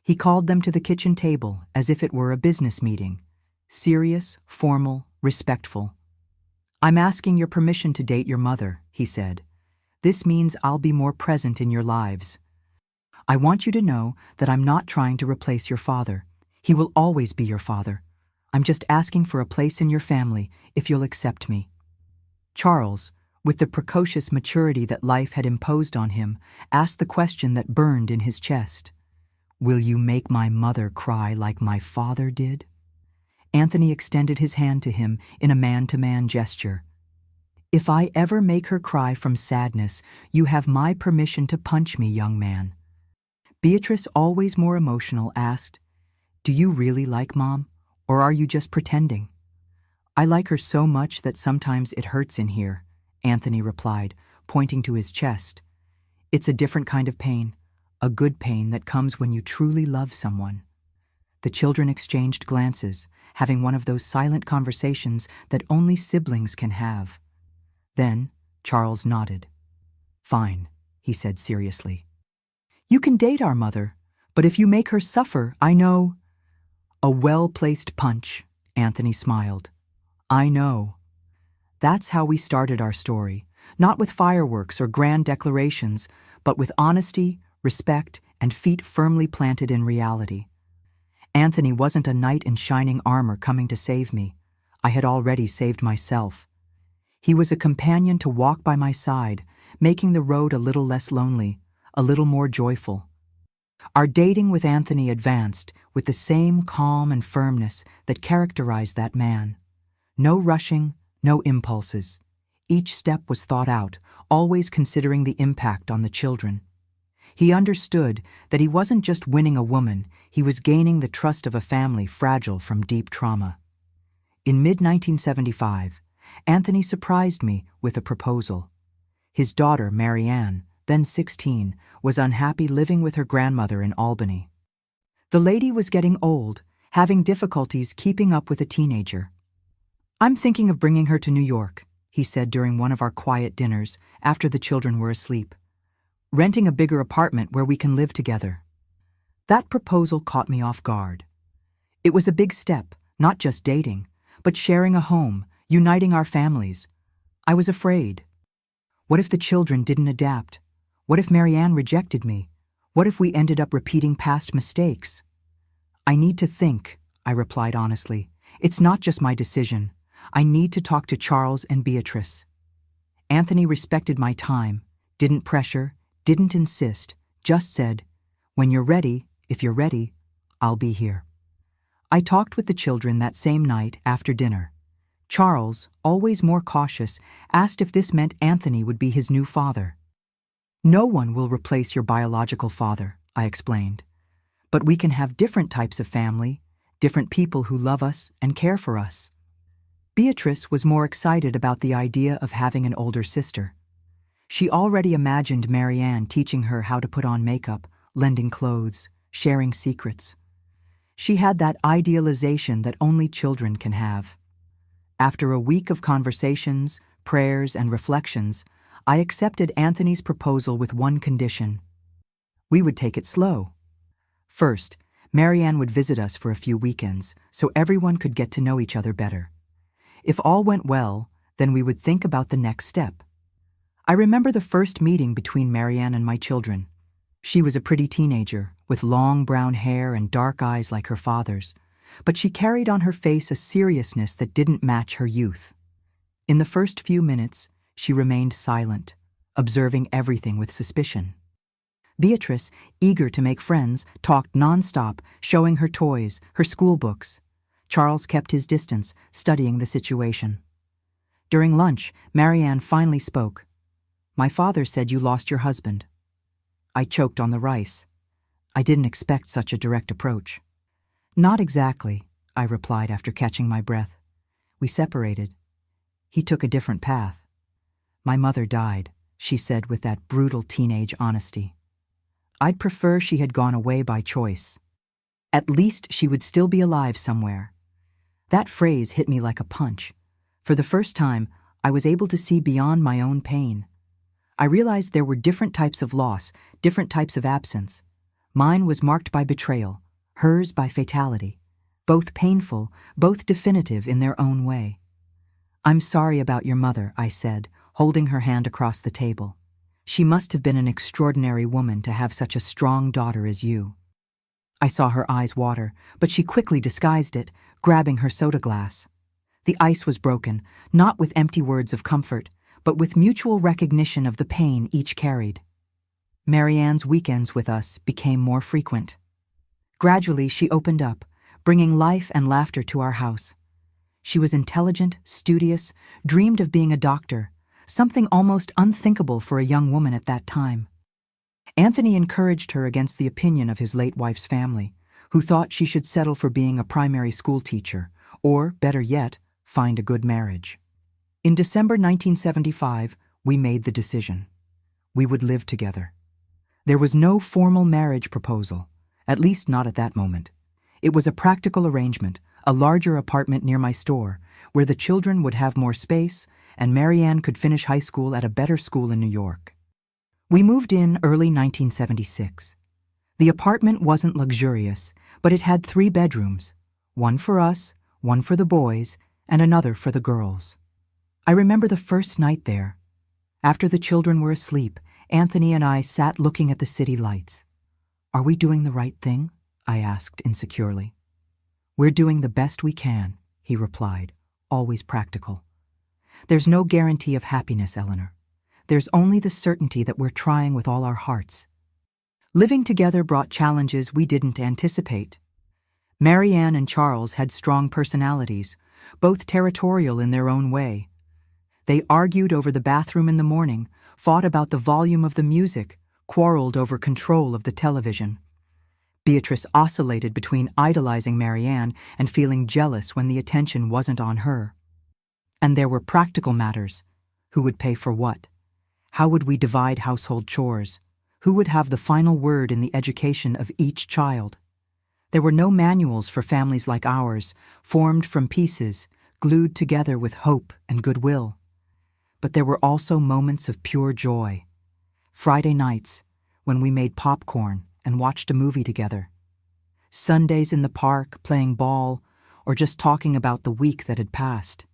He called them to the kitchen table as if it were a business meeting, serious, formal, respectful. "I'm asking your permission to date your mother," he said. "This means I'll be more present in your lives. I want you to know that I'm not trying to replace your father. He will always be your father. I'm just asking for a place in your family if you'll accept me." Charles, with the precocious maturity that life had imposed on him, asked the question that burned in his chest. "Will you make my mother cry like my father did?" Anthony extended his hand to him in a man-to-man gesture. "If I ever make her cry from sadness, you have my permission to punch me, young man." Beatrice, always more emotional, asked, "Do you really like Mom, or are you just pretending?" "I like her so much that sometimes it hurts in here," Anthony replied, pointing to his chest. "It's a different kind of pain, a good pain that comes when you truly love someone." The children exchanged glances, having one of those silent conversations that only siblings can have. Then Charles nodded. "Fine," he said seriously. "You can date our mother, but if you make her suffer, I know—" "A well-placed punch," Anthony smiled. "I know." That's how we started our story, not with fireworks or grand declarations, but with honesty, respect, and feet firmly planted in reality. Anthony wasn't a knight in shining armor coming to save me. I had already saved myself. He was a companion to walk by my side, making the road a little less lonely, a little more joyful. Our dating with Anthony advanced with the same calm and firmness that characterized that man. No rushing, no impulses. Each step was thought out, always considering the impact on the children. He understood that he wasn't just winning a woman, he was gaining the trust of a family fragile from deep trauma. In mid-1975, Anthony surprised me with a proposal. His daughter, Marianne, then 16, was unhappy living with her grandmother in Albany. The lady was getting old, having difficulties keeping up with a teenager. "I'm thinking of bringing her to New York," he said during one of our quiet dinners after the children were asleep. "Renting a bigger apartment where we can live together." That proposal caught me off guard. It was a big step, not just dating, but sharing a home, uniting our families. I was afraid. What if the children didn't adapt? What if Marianne rejected me? What if we ended up repeating past mistakes? "I need to think," I replied honestly. "It's not just my decision. I need to talk to Charles and Beatrice." Anthony respected my time, didn't pressure, didn't insist, just said, "When you're ready, if you're ready, I'll be here." I talked with the children that same night after dinner. Charles, always more cautious, asked if this meant Anthony would be his new father. "No one will replace your biological father," I explained. "But we can have different types of family, different people who love us and care for us." Beatrice was more excited about the idea of having an older sister. She already imagined Marianne teaching her how to put on makeup, lending clothes, sharing secrets. She had that idealization that only children can have. After a week of conversations, prayers, and reflections, I accepted Anthony's proposal with one condition. We would take it slow. First, Marianne would visit us for a few weekends so everyone could get to know each other better. If all went well, then we would think about the next step. I remember the first meeting between Marianne and my children. She was a pretty teenager, with long brown hair and dark eyes like her father's, but she carried on her face a seriousness that didn't match her youth. In the first few minutes, she remained silent, observing everything with suspicion. Beatrice, eager to make friends, talked nonstop, showing her toys, her school books. Charles kept his distance, studying the situation. During lunch, Marianne finally spoke. "My father said you lost your husband." I choked on the rice. I didn't expect such a direct approach. "Not exactly," I replied after catching my breath. "We separated. He took a different path. My mother died," she said with that brutal teenage honesty. "I'd prefer she had gone away by choice. At least she would still be alive somewhere." That phrase hit me like a punch. For the first time, I was able to see beyond my own pain. I realized there were different types of loss, different types of absence. Mine was marked by betrayal, hers by fatality. both painful, both definitive in their own way. "I'm sorry about your mother," I said, holding her hand across the table. "She must have been an extraordinary woman to have such a strong daughter as you." I saw her eyes water, but she quickly disguised it, grabbing her soda glass. The ice was broken, not with empty words of comfort, but with mutual recognition of the pain each carried. Marianne's weekends with us became more frequent. Gradually, she opened up, bringing life and laughter to our house. She was intelligent, studious, dreamed of being a doctor, something almost unthinkable for a young woman at that time. Anthony encouraged her against the opinion of his late wife's family, who thought she should settle for being a primary school teacher, or, better yet, find a good marriage. In December 1975, we made the decision. We would live together. There was no formal marriage proposal, at least not at that moment. It was a practical arrangement, a larger apartment near my store, where the children would have more space and Marianne could finish high school at a better school in New York. We moved in early 1976. The apartment wasn't luxurious, but it had 3 bedrooms, one for us, one for the boys, and another for the girls. I remember the first night there. After the children were asleep, Anthony and I sat looking at the city lights. "Are we doing the right thing?" I asked insecurely. "We're doing the best we can," he replied, always practical. "There's no guarantee of happiness, Eleanor. There's only the certainty that we're trying with all our hearts." Living together brought challenges we didn't anticipate. Marianne and Charles had strong personalities, both territorial in their own way. They argued over the bathroom in the morning, fought about the volume of the music, quarreled over control of the television. Beatrice oscillated between idolizing Marianne and feeling jealous when the attention wasn't on her. And there were practical matters. Who would pay for what? How would we divide household chores? Who would have the final word in the education of each child? There were no manuals for families like ours, formed from pieces, glued together with hope and goodwill. But there were also moments of pure joy. Friday nights, when we made popcorn and watched a movie together. Sundays in the park, playing ball, or just talking about the week that had passed.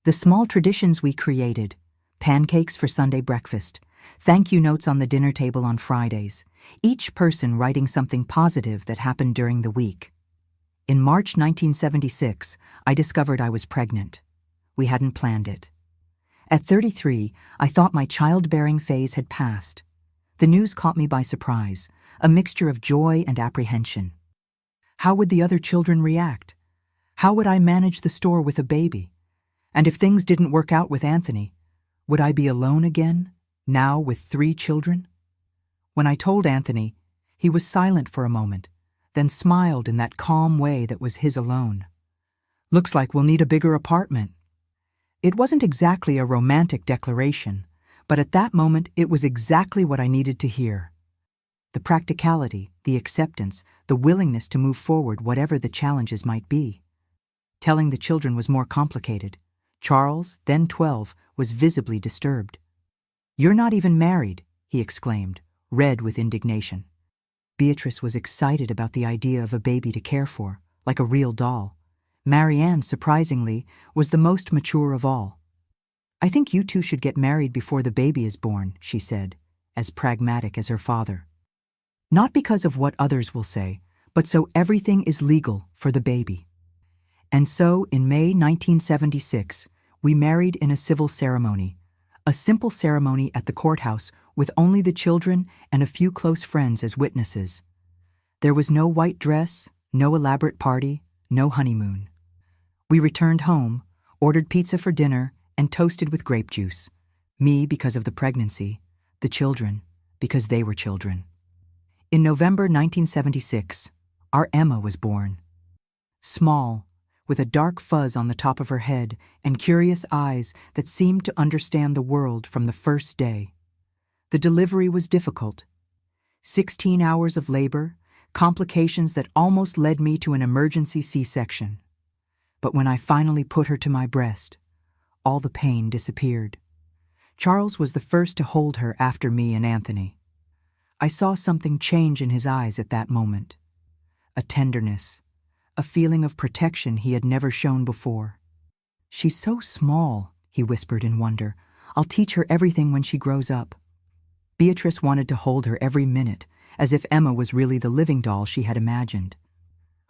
The small traditions we created, pancakes for Sunday breakfast, thank you notes on the dinner table on Fridays, each person writing something positive that happened during the week. In March 1976, I discovered I was pregnant. We hadn't planned it. At 33, I thought my childbearing phase had passed. The news caught me by surprise, a mixture of joy and apprehension. How would the other children react? How would I manage the store with a baby? And if things didn't work out with Anthony, would I be alone again, now with 3 children? When I told Anthony, he was silent for a moment, then smiled in that calm way that was his alone. "Looks like we'll need a bigger apartment." It wasn't exactly a romantic declaration, but at that moment it was exactly what I needed to hear. The practicality, the acceptance, the willingness to move forward whatever the challenges might be. Telling the children was more complicated. Charles, then 12, was visibly disturbed. "You're not even married," he exclaimed, red with indignation. Beatrice was excited about the idea of a baby to care for, like a real doll. Marianne, surprisingly, was the most mature of all. "I think you two should get married before the baby is born," she said, as pragmatic as her father. "Not because of what others will say, but so everything is legal for the baby." And so, in May 1976, we married in a civil ceremony, a simple ceremony at the courthouse with only the children and a few close friends as witnesses. There was no white dress, no elaborate party, no honeymoon. We returned home, ordered pizza for dinner, and toasted with grape juice. Me because of the pregnancy, the children because they were children. In November 1976, our Emma was born. Small, with a dark fuzz on the top of her head and curious eyes that seemed to understand the world from the first day. The delivery was difficult. 16 hours of labor, complications that almost led me to an emergency C-section. But when I finally put her to my breast, all the pain disappeared. Charles was the first to hold her after me and Anthony. I saw something change in his eyes at that moment. A tenderness, a feeling of protection he had never shown before. "She's so small," he whispered in wonder. "I'll teach her everything when she grows up." Beatrice wanted to hold her every minute, as if Emma was really the living doll she had imagined.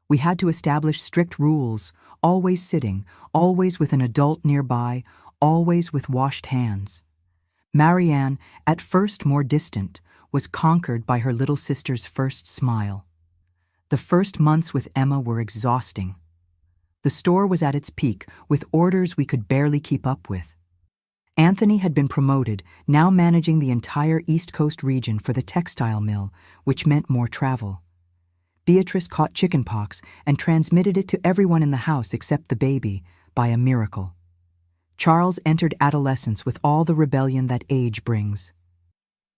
We had to establish strict rules, always sitting, always with an adult nearby, always with washed hands. Marianne, at first more distant, was conquered by her little sister's first smile. The first months with Emma were exhausting. The store was at its peak, with orders we could barely keep up with. Anthony had been promoted, now managing the entire East Coast region for the textile mill, which meant more travel. Beatrice caught chickenpox and transmitted it to everyone in the house except the baby, by a miracle. Charles entered adolescence with all the rebellion that age brings.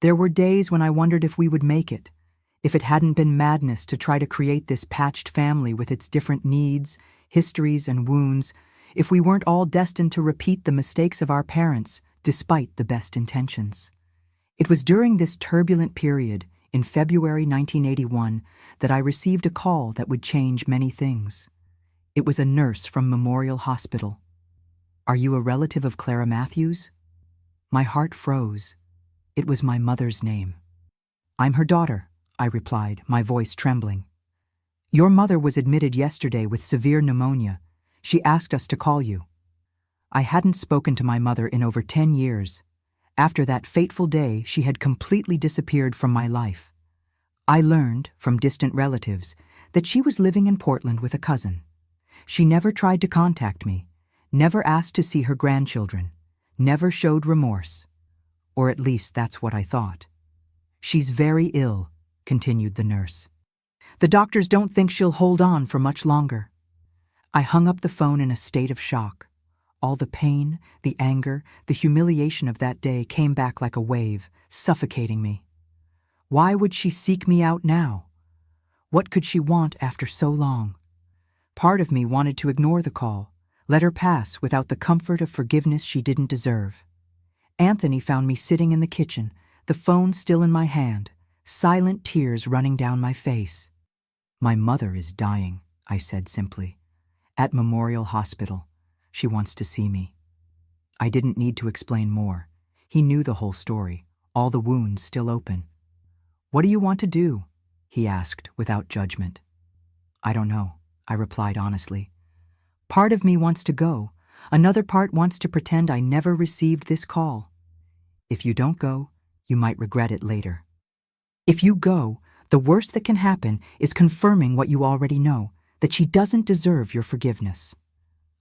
There were days when I wondered if we would make it, if it hadn't been madness to try to create this patched family with its different needs, histories, and wounds, if we weren't all destined to repeat the mistakes of our parents, despite the best intentions. It was during this turbulent period, in February 1981, that I received a call that would change many things. It was a nurse from Memorial Hospital. "Are you a relative of Clara Matthews?" My heart froze. It was my mother's name. "I'm her daughter," I replied, my voice trembling. "Your mother was admitted yesterday with severe pneumonia. She asked us to call you." I hadn't spoken to my mother in over 10 years. After that fateful day, she had completely disappeared from my life. I learned, from distant relatives, that she was living in Portland with a cousin. She never tried to contact me, never asked to see her grandchildren, never showed remorse. Or at least that's what I thought. "She's very ill," continued the nurse. "The doctors don't think she'll hold on for much longer." I hung up the phone in a state of shock. All the pain, the anger, the humiliation of that day came back like a wave, suffocating me. Why would she seek me out now? What could she want after so long? Part of me wanted to ignore the call, let her pass without the comfort of forgiveness she didn't deserve. Anthony found me sitting in the kitchen, the phone still in my hand, silent tears running down my face. "My mother is dying," I said simply. "At Memorial Hospital. She wants to see me." I didn't need to explain more. He knew the whole story, all the wounds still open. "What do you want to do?" he asked without judgment. "I don't know," I replied honestly. "Part of me wants to go. Another part wants to pretend I never received this call. If you don't go, you might regret it later. If you go, the worst that can happen is confirming what you already know, that she doesn't deserve your forgiveness."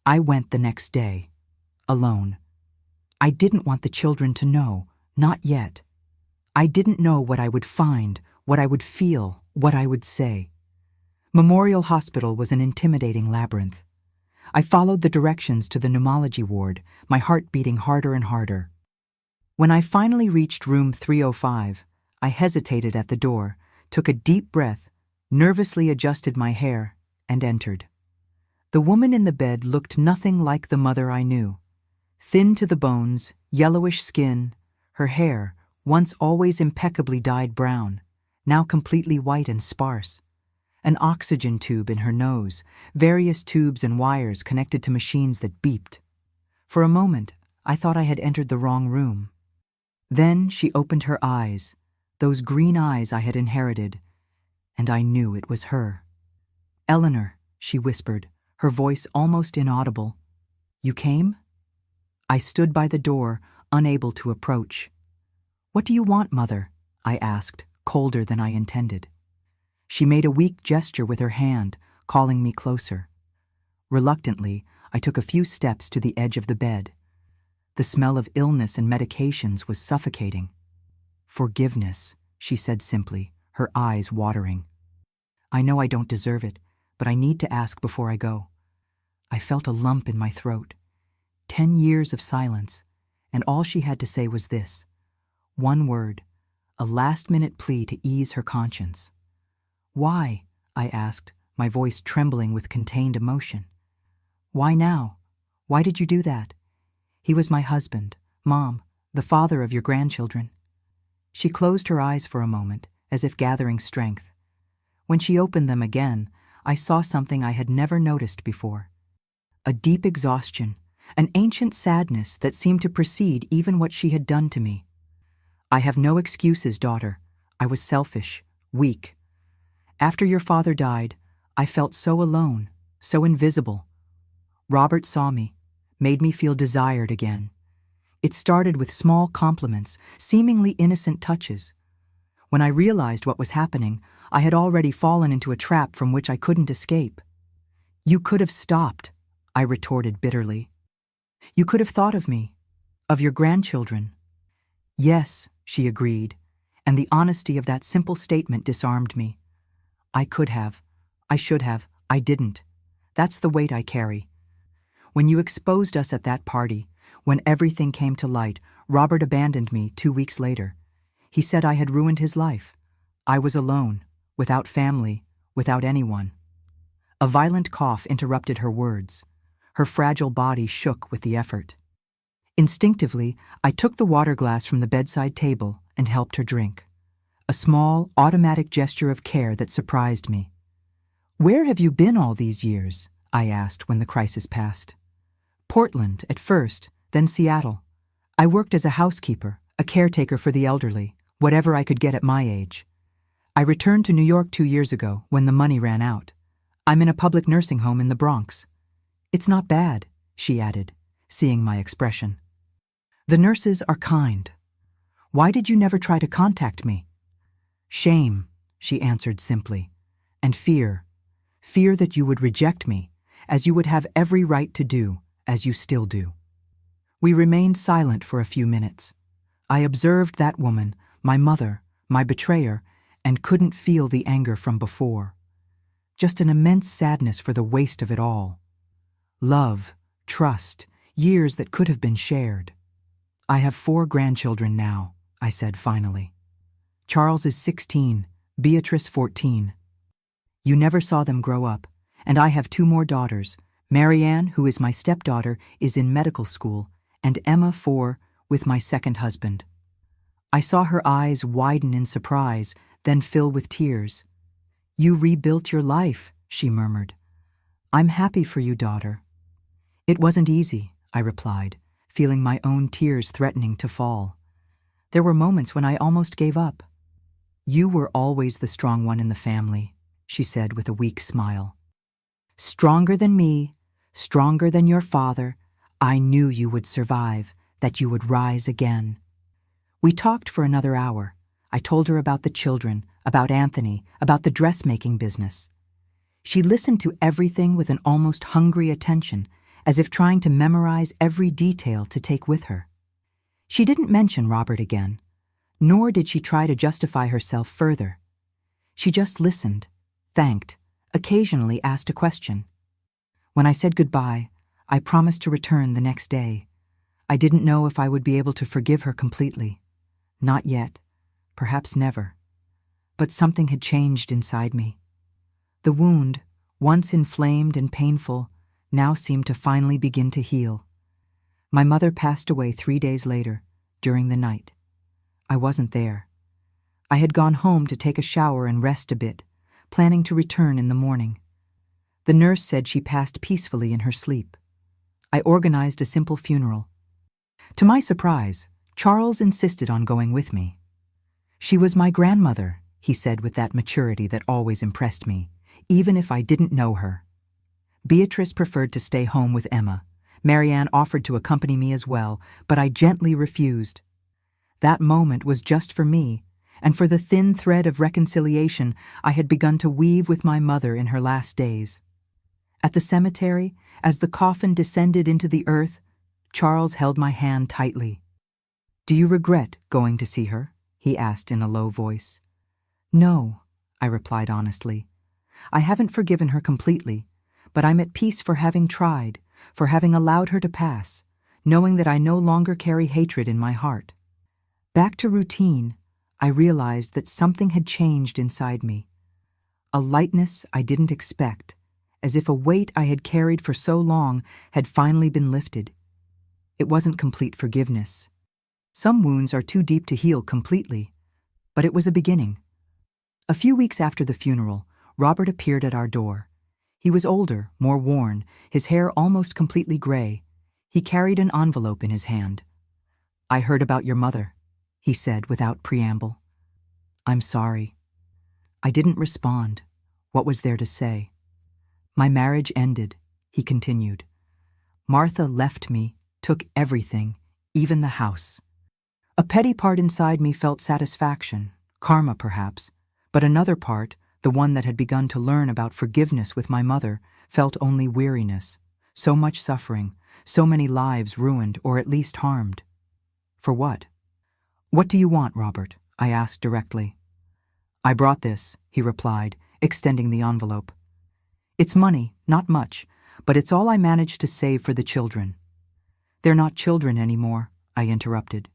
I went the next day, alone. I didn't want the children to know, not yet. I didn't know what I would find, what I would feel, what I would say. Memorial Hospital was an intimidating labyrinth. I followed the directions to the pneumology ward, my heart beating harder and harder. When I finally reached room 305, I hesitated at the door, took a deep breath, nervously adjusted my hair, and entered. The woman in the bed looked nothing like the mother I knew. Thin to the bones, yellowish skin, her hair, once always impeccably dyed brown, now completely white and sparse. An oxygen tube in her nose, various tubes and wires connected to machines that beeped. For a moment, I thought I had entered the wrong room. Then she opened her eyes, those green eyes I had inherited, and I knew it was her. "Eleanor," she whispered, her voice almost inaudible. "You came?" I stood by the door, unable to approach. "What do you want, Mother?" I asked, colder than I intended. She made a weak gesture with her hand, calling me closer. Reluctantly, I took a few steps to the edge of the bed. The smell of illness and medications was suffocating. "Forgiveness," she said simply, her eyes watering. "I know I don't deserve it, but I need to ask before I go." I felt a lump in my throat. 10 years of silence, and all she had to say was this. One word, a last-minute plea to ease her conscience. "Why?" I asked, my voice trembling with contained emotion. "Why now? Why did you do that? He was my husband, Mom, the father of your grandchildren." She closed her eyes for a moment, as if gathering strength. When she opened them again, I saw something I had never noticed before. A deep exhaustion, an ancient sadness that seemed to precede even what she had done to me. I have no excuses, daughter. I was selfish, weak. After your father died, I felt so alone, so invisible. Robert saw me, made me feel desired again. It started with small compliments, seemingly innocent touches. When I realized what was happening, I had already fallen into a trap from which I couldn't escape. You could have stopped, I retorted bitterly. You could have thought of me, of your grandchildren. Yes, she agreed, and the honesty of that simple statement disarmed me. I could have, I should have, I didn't. That's the weight I carry. When you exposed us at that party, when everything came to light, Robert abandoned me 2 weeks later. He said I had ruined his life. I was alone, without family, without anyone. A violent cough interrupted her words. Her fragile body shook with the effort. Instinctively, I took the water glass from the bedside table and helped her drink. A small, automatic gesture of care that surprised me. Where have you been all these years? I asked when the crisis passed. Portland, at first, then Seattle. I worked as a housekeeper, a caretaker for the elderly, whatever I could get at my age. I returned to New York 2 years ago when the money ran out. I'm in a public nursing home in the Bronx. It's not bad, she added, seeing my expression. The nurses are kind. Why did you never try to contact me? Shame, she answered simply, and fear. Fear that you would reject me, as you would have every right to do, as you still do. We remained silent for a few minutes. I observed that woman, my mother, my betrayer, and couldn't feel the anger from before. Just an immense sadness for the waste of it all. Love, trust, years that could have been shared. I have 4 grandchildren now, I said finally. Charles is 16, Beatrice 14. You never saw them grow up, and I have 2 more daughters. Marianne, who is my stepdaughter, is in medical school, and Emma, 4, with my second husband. I saw her eyes widen in surprise, then fill with tears. You rebuilt your life, she murmured. I'm happy for you, daughter. It wasn't easy, I replied, feeling my own tears threatening to fall. There were moments when I almost gave up. You were always the strong one in the family, she said with a weak smile. Stronger than me, stronger than your father, I knew you would survive, that you would rise again. We talked for another hour. I told her about the children, about Anthony, about the dressmaking business. She listened to everything with an almost hungry attention, as if trying to memorize every detail to take with her. She didn't mention Robert again, nor did she try to justify herself further. She just listened, thanked, occasionally asked a question. When I said goodbye, I promised to return the next day. I didn't know if I would be able to forgive her completely. Not yet, perhaps never. But something had changed inside me. The wound, once inflamed and painful, now seemed to finally begin to heal. My mother passed away 3 days later, during the night. I wasn't there. I had gone home to take a shower and rest a bit, planning to return in the morning. The nurse said she passed peacefully in her sleep. I organized a simple funeral. To my surprise, Charles insisted on going with me. She was my grandmother, he said with that maturity that always impressed me, even if I didn't know her. Beatrice preferred to stay home with Emma. Marianne offered to accompany me as well, but I gently refused. That moment was just for me, and for the thin thread of reconciliation I had begun to weave with my mother in her last days. At the cemetery, as the coffin descended into the earth, Charles held my hand tightly. "Do you regret going to see her?" he asked in a low voice. "No," I replied honestly. "I haven't forgiven her completely, but I'm at peace for having tried, for having allowed her to pass, knowing that I no longer carry hatred in my heart." Back to routine, I realized that something had changed inside me. A lightness I didn't expect, as if a weight I had carried for so long had finally been lifted. It wasn't complete forgiveness. Some wounds are too deep to heal completely, but it was a beginning. A few weeks after the funeral, Robert appeared at our door, He was older, more worn, his hair almost completely gray. He carried an envelope in his hand. "I heard about your mother," he said without preamble. "I'm sorry." I didn't respond. What was there to say? "My marriage ended," he continued. "Martha left me, took everything, even the house." A petty part inside me felt satisfaction, karma perhaps, but another part, the one that had begun to learn about forgiveness with my mother, felt only weariness, so much suffering, so many lives ruined or at least harmed. For what? "What do you want, Robert?" I asked directly. "I brought this," he replied, extending the envelope. "It's money, not much, but it's all I managed to save for the children." "They're not children anymore," I interrupted.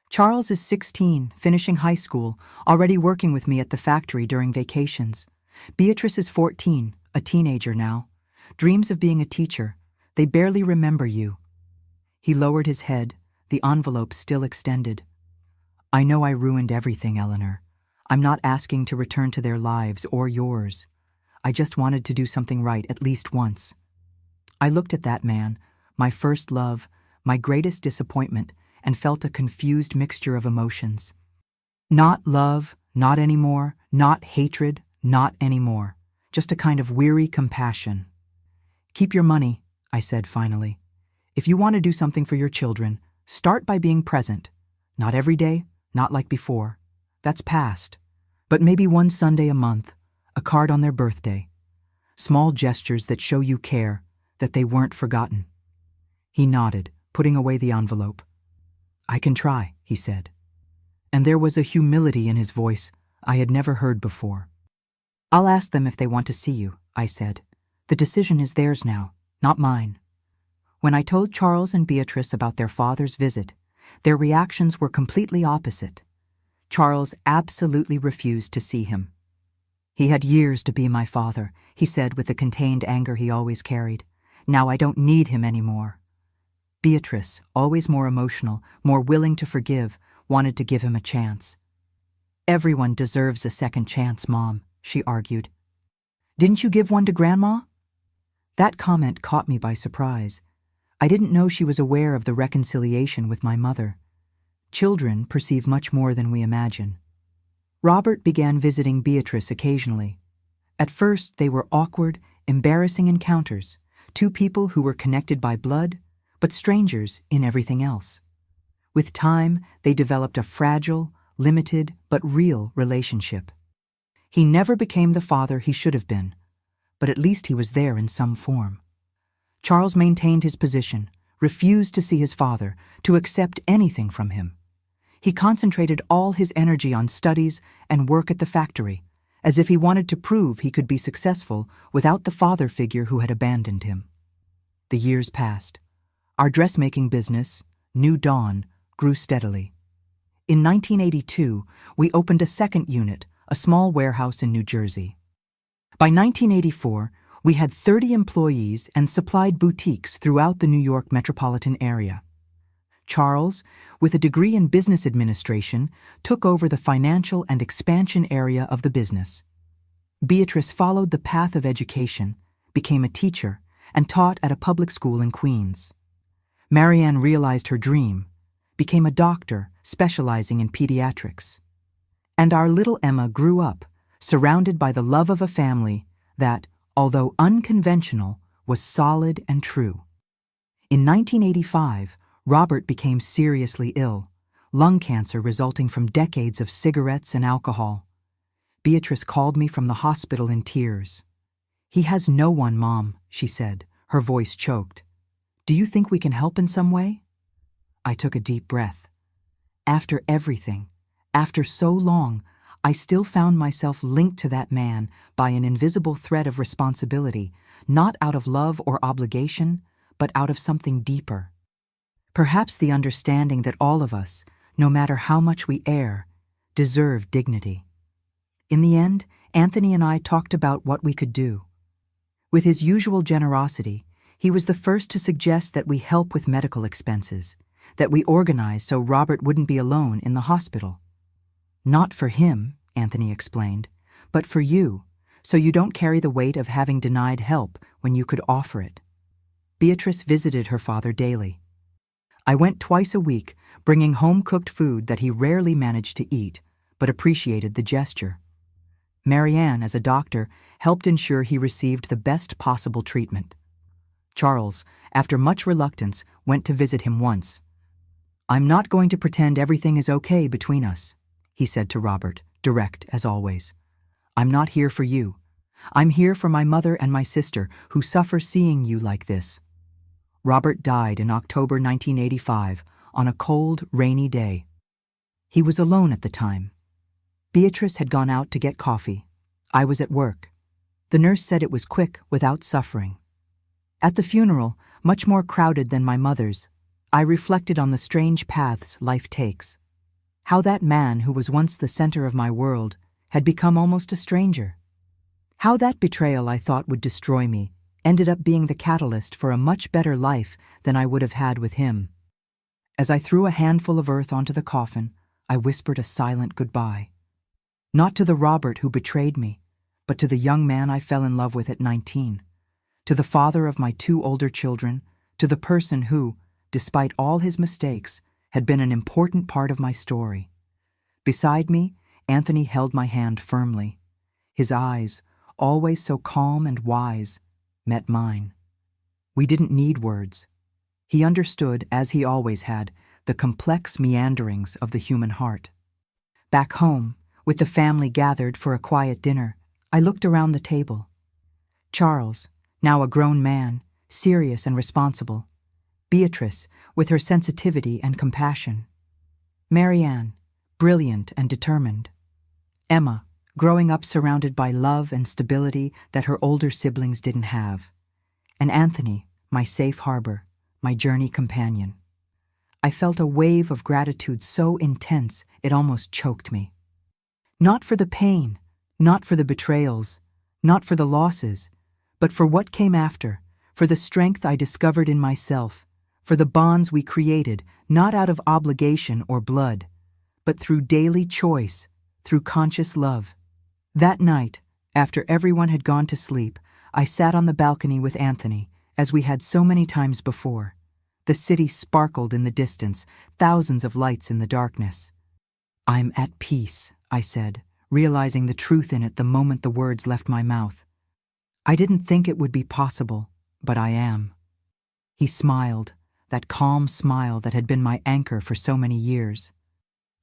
"Charles is 16, finishing high school, already working with me at the factory during vacations. Beatrice is 14, a teenager now. Dreams of being a teacher. They barely remember you." He lowered his head, the envelope still extended. "I know I ruined everything, Eleanor. I'm not asking to return to their lives or yours. I just wanted to do something right at least once." I looked at that man, my first love, my greatest disappointment, and felt a confused mixture of emotions. Not love, not anymore, not hatred, not anymore. Just a kind of weary compassion. "Keep your money," I said finally. "If you want to do something for your children, start by being present. Not every day, not like before. That's past. But maybe one Sunday a month, a card on their birthday. Small gestures that show you care, that they weren't forgotten." He nodded, putting away the envelope. "I can try," he said. And there was a humility in his voice I had never heard before. "I'll ask them if they want to see you," I said. "The decision is theirs now, not mine." When I told Charles and Beatrice about their father's visit, their reactions were completely opposite. Charles absolutely refused to see him. "He had years to be my father," he said with the contained anger he always carried. "Now I don't need him anymore." Beatrice, always more emotional, more willing to forgive, wanted to give him a chance. "Everyone deserves a second chance, Mom," she argued. "Didn't you give one to Grandma?" That comment caught me by surprise. I didn't know she was aware of the reconciliation with my mother. Children perceive much more than we imagine. Robert began visiting Beatrice occasionally. At first, they were awkward, embarrassing encounters, two people who were connected by blood, but strangers in everything else. With time, they developed a fragile, limited, but real relationship. He never became the father he should have been, but at least he was there in some form. Charles maintained his position, refused to see his father, to accept anything from him. He concentrated all his energy on studies and work at the factory, as if he wanted to prove he could be successful without the father figure who had abandoned him. The years passed. Our dressmaking business, New Dawn, grew steadily. In 1982, we opened a second unit, a small warehouse in New Jersey. By 1984, we had 30 employees and supplied boutiques throughout the New York metropolitan area. Charles, with a degree in business administration, took over the financial and expansion area of the business. Beatrice followed the path of education, became a teacher, and taught at a public school in Queens. Marianne realized her dream, became a doctor specializing in pediatrics. And our little Emma grew up, surrounded by the love of a family that, although unconventional, was solid and true. In 1985, Robert became seriously ill, lung cancer resulting from decades of cigarettes and alcohol. Beatrice called me from the hospital in tears. "He has no one, Mom," she said, her voice choked. "Do you think we can help in some way?" I took a deep breath. After everything, after so long, I still found myself linked to that man by an invisible thread of responsibility, not out of love or obligation, but out of something deeper. Perhaps the understanding that all of us, no matter how much we err, deserve dignity. In the end, Anthony and I talked about what we could do. With his usual generosity, he was the first to suggest that we help with medical expenses, that we organize so Robert wouldn't be alone in the hospital. "Not for him," Anthony explained, "but for you, so you don't carry the weight of having denied help when you could offer it. Beatrice visited her father daily. I went twice a week, bringing home-cooked food that he rarely managed to eat, but appreciated the gesture. Marianne, as a doctor, helped ensure he received the best possible treatment. Charles, after much reluctance, went to visit him once. "I'm not going to pretend everything is okay between us," he said to Robert, direct as always. "I'm not here for you. I'm here for my mother and my sister, who suffer seeing you like this." Robert died in October 1985 on a cold, rainy day. He was alone at the time. Beatrice had gone out to get coffee. I was at work. The nurse said it was quick, without suffering. At the funeral, much more crowded than my mother's, I reflected on the strange paths life takes. How that man who was once the center of my world had become almost a stranger. How that betrayal I thought would destroy me ended up being the catalyst for a much better life than I would have had with him. As I threw a handful of earth onto the coffin, I whispered a silent goodbye. Not to the Robert who betrayed me, but to the young man I fell in love with at 19, to the father of my 2 older children, to the person who, despite all his mistakes, had been an important part of my story. Beside me, Anthony held my hand firmly. His eyes, always so calm and wise, met mine. We didn't need words. He understood, as he always had, the complex meanderings of the human heart. Back home, with the family gathered for a quiet dinner, I looked around the table. Charles, now a grown man, serious and responsible. Beatrice, with her sensitivity and compassion. Marianne, brilliant and determined. Emma, growing up surrounded by love and stability that her older siblings didn't have. And Anthony, my safe harbor, my journey companion. I felt a wave of gratitude so intense it almost choked me. Not for the pain, not for the betrayals, not for the losses, but for what came after, for the strength I discovered in myself, for the bonds we created, not out of obligation or blood, but through daily choice, through conscious love. That night, after everyone had gone to sleep, I sat on the balcony with Anthony, as we had so many times before. The city sparkled in the distance, thousands of lights in the darkness. "I'm at peace," I said, realizing the truth in it the moment the words left my mouth. "I didn't think it would be possible, but I am." He smiled, that calm smile that had been my anchor for so many years.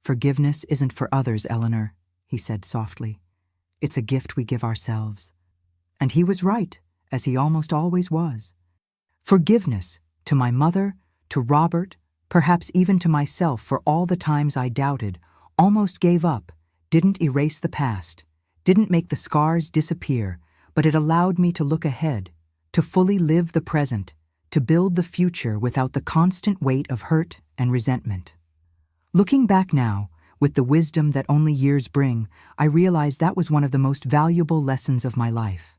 "Forgiveness isn't for others, Eleanor," he said softly. "It's a gift we give ourselves." And he was right, as he almost always was. Forgiveness, to my mother, to Robert, perhaps even to myself for all the times I doubted, almost gave up, didn't erase the past, didn't make the scars disappear, but it allowed me to look ahead, to fully live the present, to build the future without the constant weight of hurt and resentment. Looking back now, with the wisdom that only years bring, I realize that was one of the most valuable lessons of my life.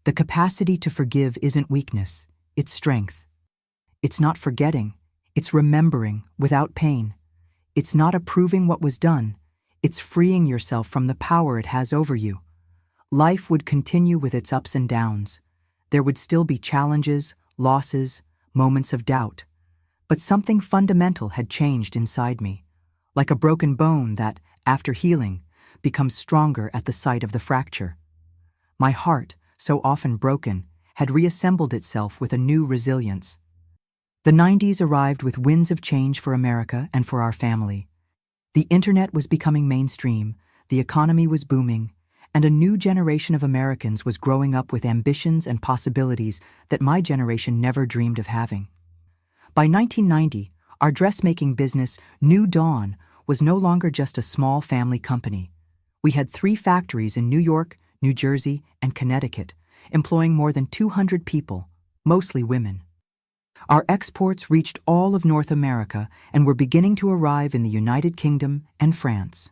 The capacity to forgive isn't weakness, it's strength. It's not forgetting, it's remembering without pain. It's not approving what was done, it's freeing yourself from the power it has over you. Life would continue with its ups and downs. There would still be challenges, losses, moments of doubt. But something fundamental had changed inside me, like a broken bone that, after healing, becomes stronger at the sight of the fracture. My heart, so often broken, had reassembled itself with a new resilience. The 90s arrived with winds of change for America and for our family. The internet was becoming mainstream, the economy was booming, and a new generation of Americans was growing up with ambitions and possibilities that my generation never dreamed of having. By 1990, our dressmaking business, New Dawn, was no longer just a small family company. We had 3 factories in New York, New Jersey, and Connecticut, employing more than 200 people, mostly women. Our exports reached all of North America and were beginning to arrive in the United Kingdom and France.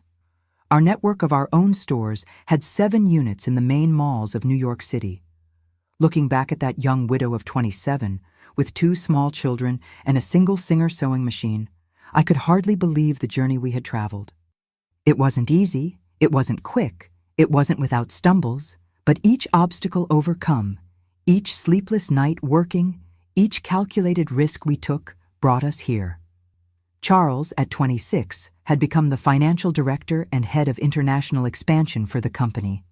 Our network of our own stores had 7 units in the main malls of New York City. Looking back at that young widow of 27, with 2 small children and a single Singer sewing machine, I could hardly believe the journey we had traveled. It wasn't easy, it wasn't quick, it wasn't without stumbles, But each obstacle overcome, each sleepless night working, each calculated risk we took brought us here. Charles, at 26, had become the financial director and head of international expansion for the company.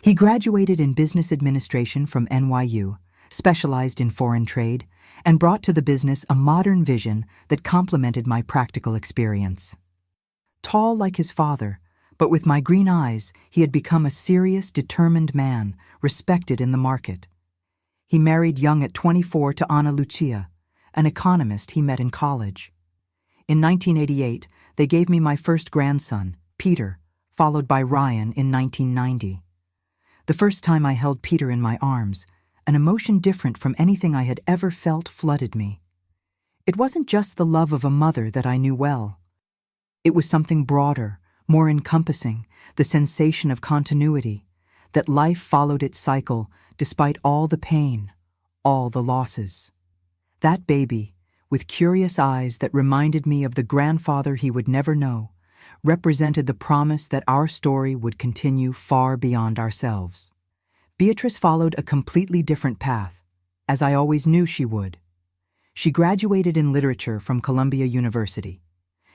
He graduated in business administration from NYU, specialized in foreign trade, and brought to the business a modern vision that complemented my practical experience. Tall like his father, but with my green eyes, he had become a serious, determined man, respected in the market. He married young at 24 to Ana Lucia, an economist he met in college. In 1988, they gave me my first grandson, Peter, followed by Ryan in 1990. The first time I held Peter in my arms, an emotion different from anything I had ever felt flooded me. It wasn't just the love of a mother that I knew well. It was something broader, more encompassing, the sensation of continuity, that life followed its cycle despite all the pain, all the losses. That baby, with curious eyes that reminded me of the grandfather he would never know, represented the promise that our story would continue far beyond ourselves. Beatrice followed a completely different path, as I always knew she would. She graduated in literature from Columbia University.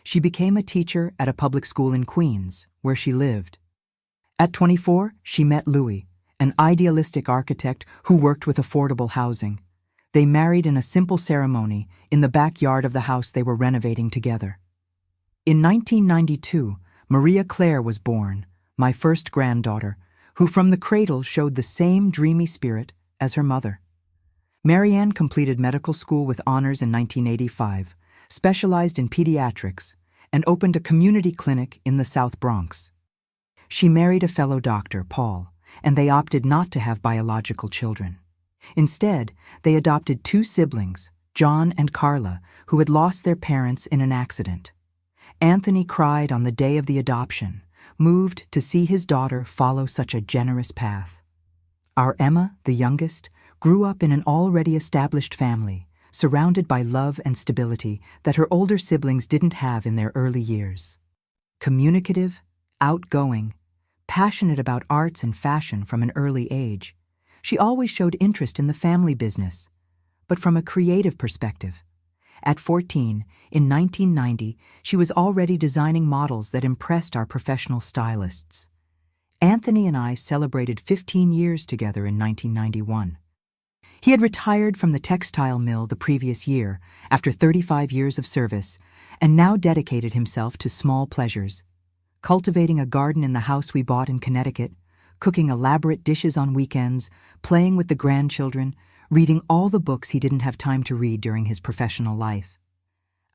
She became a teacher at a public school in Queens, where she lived. At 24, she met Louis, an idealistic architect who worked with affordable housing. They married in a simple ceremony in the backyard of the house they were renovating together. In 1992, Maria Claire was born, my first granddaughter, who from the cradle showed the same dreamy spirit as her mother. Marianne completed medical school with honors in 1985, specialized in pediatrics, and opened a community clinic in the South Bronx. She married a fellow doctor, Paul, and they opted not to have biological children. Instead, they adopted two siblings, John and Carla, who had lost their parents in an accident. Anthony cried on the day of the adoption, moved to see his daughter follow such a generous path. Our Emma, the youngest, grew up in an already established family, surrounded by love and stability that her older siblings didn't have in their early years. Communicative, outgoing, passionate about arts and fashion from an early age, she always showed interest in the family business, but from a creative perspective. At 14, in 1990, she was already designing models that impressed our professional stylists. Anthony and I celebrated 15 years together in 1991. He had retired from the textile mill the previous year after 35 years of service and now dedicated himself to small pleasures, cultivating a garden in the house we bought in Connecticut, cooking elaborate dishes on weekends, playing with the grandchildren, reading all the books he didn't have time to read during his professional life.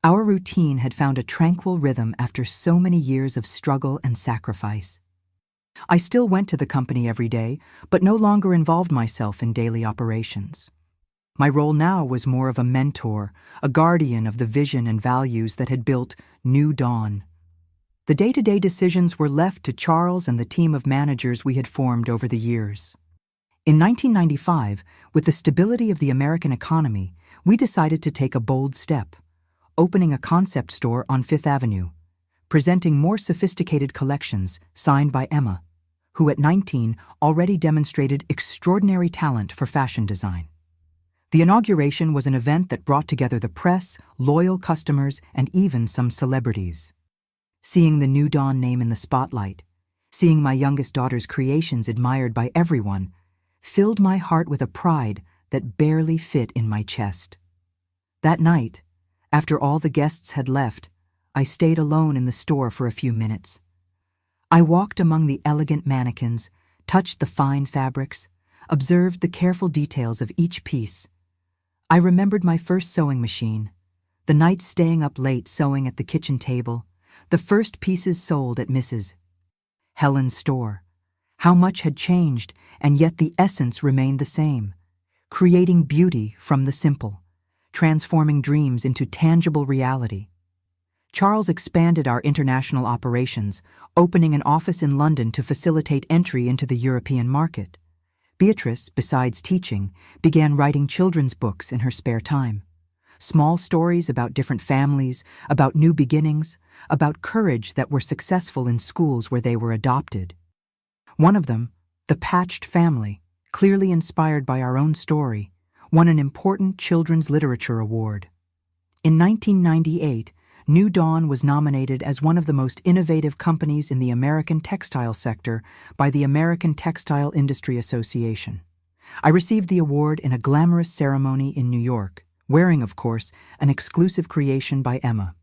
Our routine had found a tranquil rhythm after so many years of struggle and sacrifice. I still went to the company every day, but no longer involved myself in daily operations. My role now was more of a mentor, a guardian of the vision and values that had built New Dawn. The day-to-day decisions were left to Charles and the team of managers we had formed over the years. In 1995, with the stability of the American economy, we decided to take a bold step, opening a concept store on Fifth Avenue, presenting more sophisticated collections signed by Emma, who at 19 already demonstrated extraordinary talent for fashion design. The inauguration was an event that brought together the press, loyal customers, and even some celebrities. Seeing the New Dawn name in the spotlight, seeing my youngest daughter's creations admired by everyone, filled my heart with a pride that barely fit in my chest. That night, after all the guests had left, I stayed alone in the store for a few minutes. I walked among the elegant mannequins, touched the fine fabrics, observed the careful details of each piece. I remembered my first sewing machine, the nights staying up late sewing at the kitchen table, the first pieces sold at Mrs. Helen's store. How much had changed, and yet the essence remained the same, creating beauty from the simple, transforming dreams into tangible reality. Charles expanded our international operations, opening an office in London to facilitate entry into the European market. Beatrice, besides teaching, began writing children's books in her spare time. Small stories about different families, about new beginnings, about courage that were successful in schools where they were adopted. One of them, The Patched family, clearly inspired by our own story, won an important Children's Literature Award. In 1998, New Dawn was nominated as one of the most innovative companies in the American textile sector by the American Textile Industry Association. I received the award in a glamorous ceremony in New York, wearing, of course, an exclusive creation by Emma.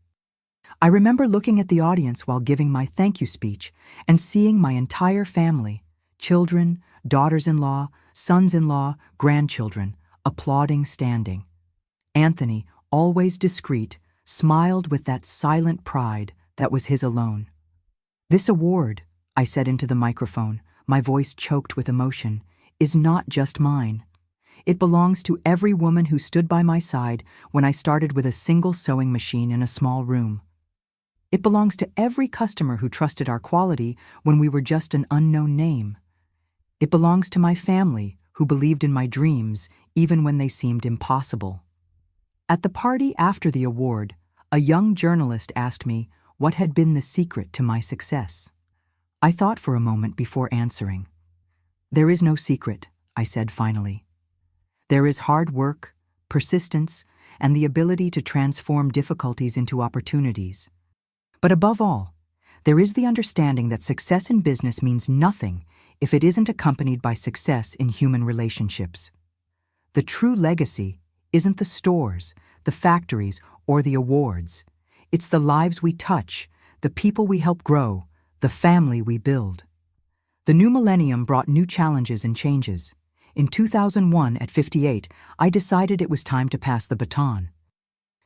I remember looking at the audience while giving my thank you speech and seeing my entire family, children, daughters-in-law, sons-in-law, grandchildren, applauding standing. Anthony, always discreet, smiled with that silent pride that was his alone. "This award," I said into the microphone, my voice choked with emotion, "is not just mine. It belongs to every woman who stood by my side when I started with a single sewing machine in a small room. It belongs to every customer who trusted our quality when we were just an unknown name. It belongs to my family who believed in my dreams even when they seemed impossible." At the party after the award, a young journalist asked me what had been the secret to my success. I thought for a moment before answering. "There is no secret," I said finally. "There is hard work, persistence, and the ability to transform difficulties into opportunities. But above all, there is the understanding that success in business means nothing if it isn't accompanied by success in human relationships. The true legacy isn't the stores, the factories, or the awards. It's the lives we touch, the people we help grow, the family we build." The new millennium brought new challenges and changes. In 2001, at 58, I decided it was time to pass the baton.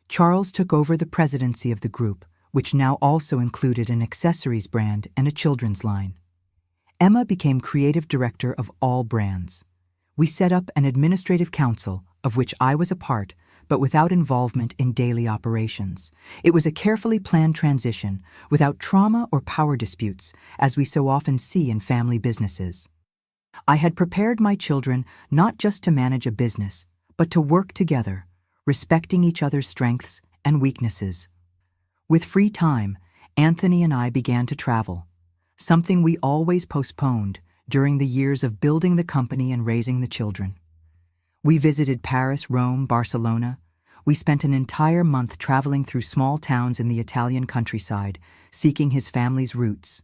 Charles took over the presidency of the group, which now also included an accessories brand and a children's line. Emma became creative director of all brands. We set up an administrative council, of which I was a part, but without involvement in daily operations. It was a carefully planned transition, without trauma or power disputes, as we so often see in family businesses. I had prepared my children not just to manage a business, but to work together, respecting each other's strengths and weaknesses. With free time, Anthony and I began to travel, something we always postponed during the years of building the company and raising the children. We visited Paris, Rome, Barcelona. We spent an entire month traveling through small towns in the Italian countryside, seeking his family's roots.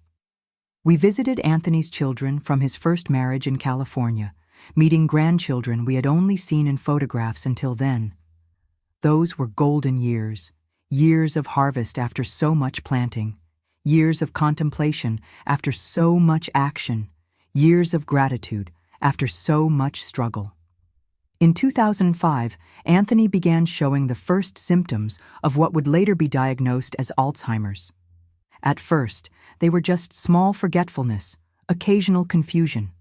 We visited Anthony's children from his first marriage in California, meeting grandchildren we had only seen in photographs until then. Those were golden years, years of harvest after so much planting, years of contemplation after so much action, years of gratitude after so much struggle. In 2005, Anthony began showing the first symptoms of what would later be diagnosed as Alzheimer's. At first, they were just small forgetfulness, occasional confusion.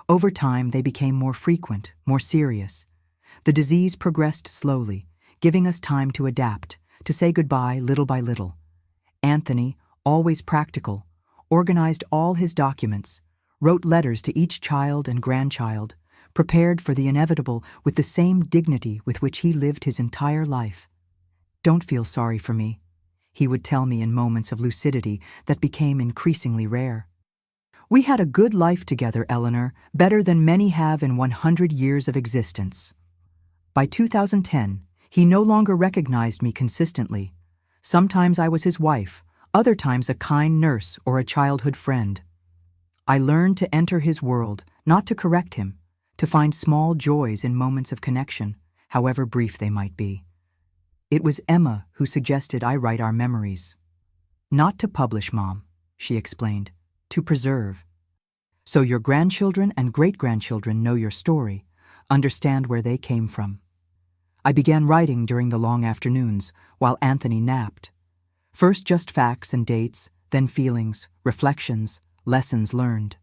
Over time, they became more frequent, more serious. The disease progressed slowly, giving us time to adapt, to say goodbye little by little. Anthony, always practical, organized all his documents, wrote letters to each child and grandchild, prepared for the inevitable with the same dignity with which he lived his entire life. "Don't feel sorry for me," he would tell me in moments of lucidity that became increasingly rare. "We had a good life together, Eleanor, better than many have in 100 years of existence." By 2010, he no longer recognized me consistently. Sometimes I was his wife, other times a kind nurse or a childhood friend. I learned to enter his world, not to correct him, to find small joys in moments of connection, however brief they might be. It was Emma who suggested I write our memories. "Not to publish, Mom," she explained, "to preserve. So your grandchildren and great-grandchildren know your story, understand where they came from." I began writing during the long afternoons, while Anthony napped. First just facts and dates, then feelings, reflections, lessons learned.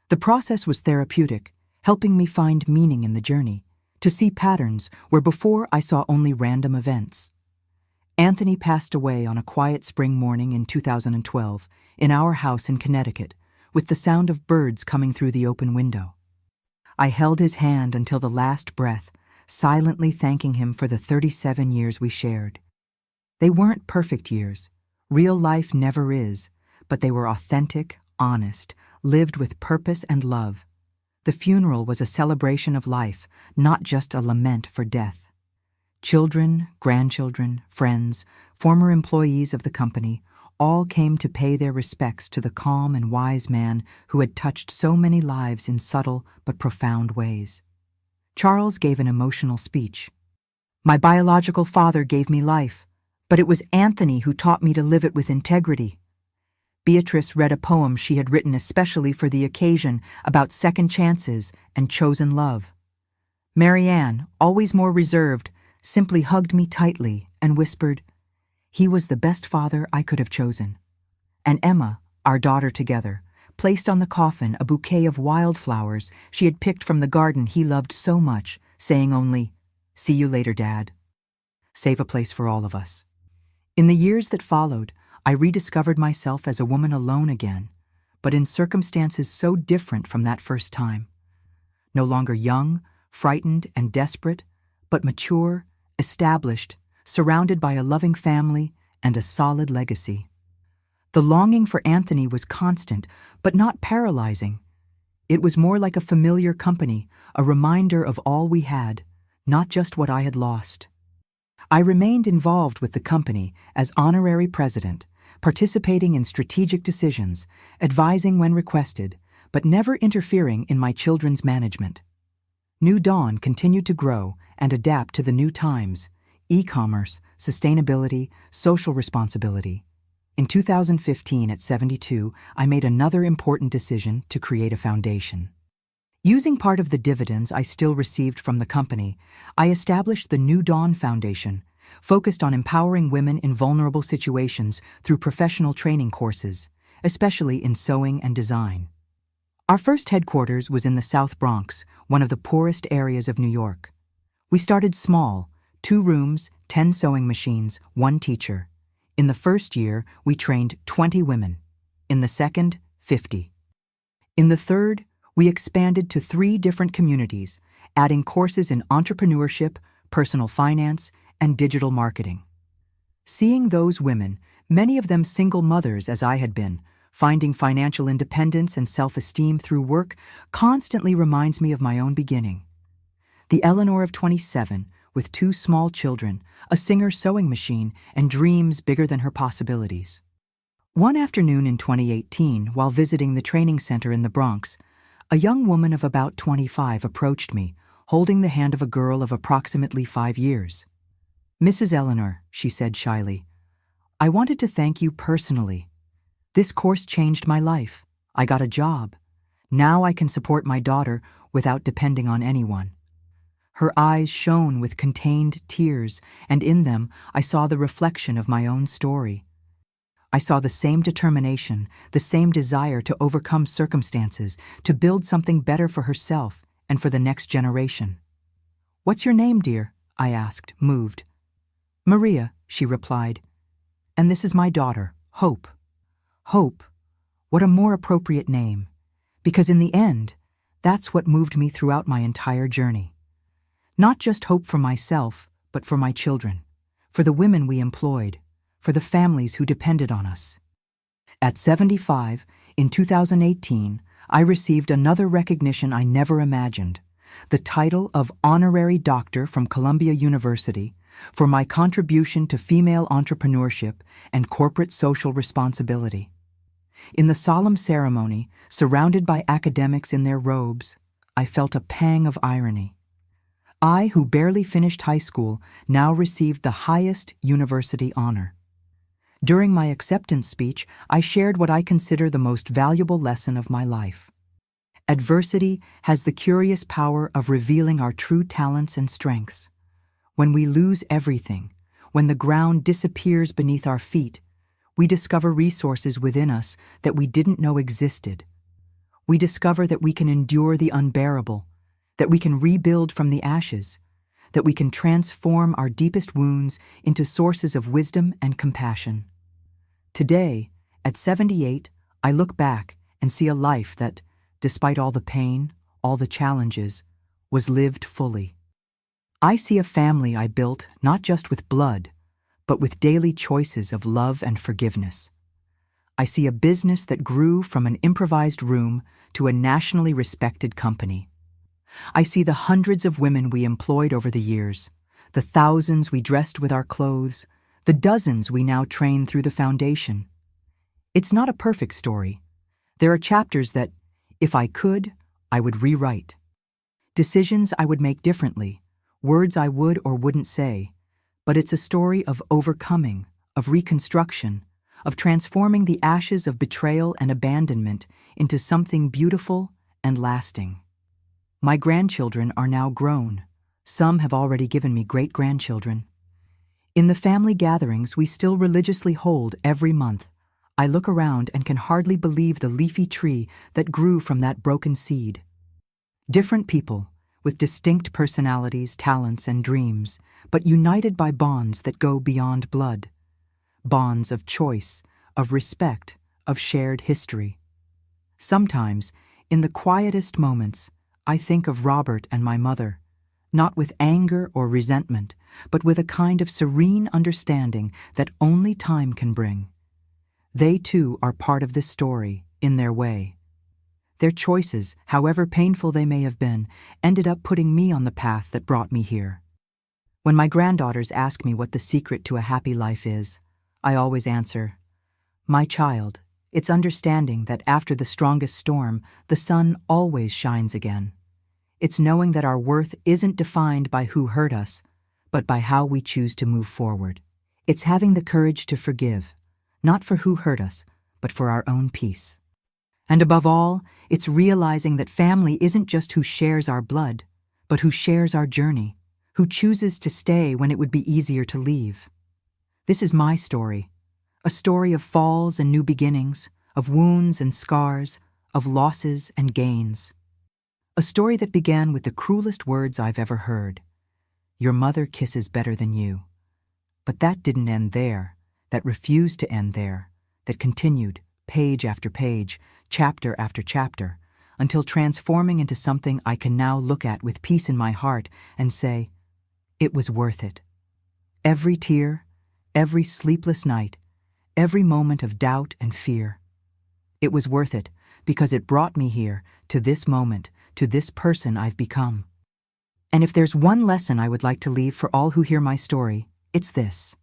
The process was therapeutic, helping me find meaning in the journey, to see patterns where before I saw only random events. Anthony passed away on a quiet spring morning in 2012 in our house in Connecticut, with the sound of birds coming through the open window. I held his hand until the last breath, silently thanking him for the 37 years we shared. They weren't perfect years. Real life never is, but they were authentic, honest, lived with purpose and love. The funeral was a celebration of life, not just a lament for death. Children, grandchildren, friends, former employees of the company all came to pay their respects to the calm and wise man who had touched so many lives in subtle but profound ways. Charles gave an emotional speech. "My biological father gave me life, but it was Anthony who taught me to live it with integrity." Beatrice read a poem she had written especially for the occasion about second chances and chosen love. Marianne, always more reserved, simply hugged me tightly and whispered, "He was the best father I could have chosen." And Emma, our daughter together, placed on the coffin a bouquet of wildflowers she had picked from the garden he loved so much, saying only, "See you later, Dad. Save a place for all of us." In the years that followed, I rediscovered myself as a woman alone again, but in circumstances so different from that first time. No longer young, frightened, and desperate, but mature, established, surrounded by a loving family and a solid legacy. The longing for Anthony was constant, but not paralyzing. It was more like a familiar company, a reminder of all we had, not just what I had lost. I remained involved with the company as honorary president, participating in strategic decisions, advising when requested, but never interfering in my children's management. New Dawn continued to grow and adapt to the new times: e-commerce, sustainability, social responsibility. In 2015, at 72, I made another important decision to create a foundation. Using part of the dividends I still received from the company, I established the New Dawn Foundation, focused on empowering women in vulnerable situations through professional training courses, especially in sewing and design. Our first headquarters was in the South Bronx, one of the poorest areas of New York. We started small, 2 rooms, 10 sewing machines, 1 teacher. In the first year, we trained 20 women. In the second, 50. In the third, we expanded to 3 different communities, adding courses in entrepreneurship, personal finance, and digital marketing. Seeing those women, many of them single mothers as I had been, finding financial independence and self-esteem through work constantly reminds me of my own beginning. The Eleanor of 27, with 2 small children, a Singer sewing machine, and dreams bigger than her possibilities. One afternoon in 2018, while visiting the training center in the Bronx, a young woman of about 25 approached me, holding the hand of a girl of approximately 5 years. "Mrs. Eleanor," she said shyly, "I wanted to thank you personally. This course changed my life. I got a job. Now I can support my daughter without depending on anyone." Her eyes shone with contained tears, and in them I saw the reflection of my own story. I saw the same determination, the same desire to overcome circumstances, to build something better for herself and for the next generation. "What's your name, dear?" I asked, moved. "Maria," she replied. "And this is my daughter, Hope." Hope, what a more appropriate name, because in the end, that's what moved me throughout my entire journey. Not just hope for myself, but for my children, for the women we employed, for the families who depended on us. At 75, in 2018, I received another recognition I never imagined, the title of Honorary Doctor from Columbia University for my contribution to female entrepreneurship and corporate social responsibility. In the solemn ceremony, surrounded by academics in their robes, I felt a pang of irony. I, who barely finished high school, now received the highest university honor. During my acceptance speech, I shared what I consider the most valuable lesson of my life. Adversity has the curious power of revealing our true talents and strengths. When we lose everything, when the ground disappears beneath our feet, we discover resources within us that we didn't know existed. We discover that we can endure the unbearable, that we can rebuild from the ashes, that we can transform our deepest wounds into sources of wisdom and compassion. Today, at 78, I look back and see a life that, despite all the pain, all the challenges, was lived fully. I see a family I built not just with blood, but with daily choices of love and forgiveness. I see a business that grew from an improvised room to a nationally respected company. I see the hundreds of women we employed over the years, the thousands we dressed with our clothes, the dozens we now train through the foundation. It's not a perfect story. There are chapters that, if I could, I would rewrite. Decisions I would make differently, words I would or wouldn't say, but it's a story of overcoming, of reconstruction, of transforming the ashes of betrayal and abandonment into something beautiful and lasting. My grandchildren are now grown. Some have already given me great-grandchildren. In the family gatherings we still religiously hold every month, I look around and can hardly believe the leafy tree that grew from that broken seed. Different people, with distinct personalities, talents, and dreams, but united by bonds that go beyond blood. Bonds of choice, of respect, of shared history. Sometimes, in the quietest moments, I think of Robert and my mother, not with anger or resentment, but with a kind of serene understanding that only time can bring. They too are part of this story, in their way. Their choices, however painful they may have been, ended up putting me on the path that brought me here. When my granddaughters ask me what the secret to a happy life is, I always answer, "My child, it's understanding that after the strongest storm, the sun always shines again. It's knowing that our worth isn't defined by who hurt us, but by how we choose to move forward. It's having the courage to forgive, not for who hurt us, but for our own peace. And above all, it's realizing that family isn't just who shares our blood, but who shares our journey, who chooses to stay when it would be easier to leave. This is my story, a story of falls and new beginnings, of wounds and scars, of losses and gains. A story that began with the cruelest words I've ever heard. Your mother kisses better than you. But that didn't end there, that refused to end there, that continued, page after page, chapter after chapter, until transforming into something I can now look at with peace in my heart and say, it was worth it. Every tear, every sleepless night, every moment of doubt and fear. It was worth it because it brought me here, to this moment, to this person I've become. And if there's one lesson I would like to leave for all who hear my story, it's this.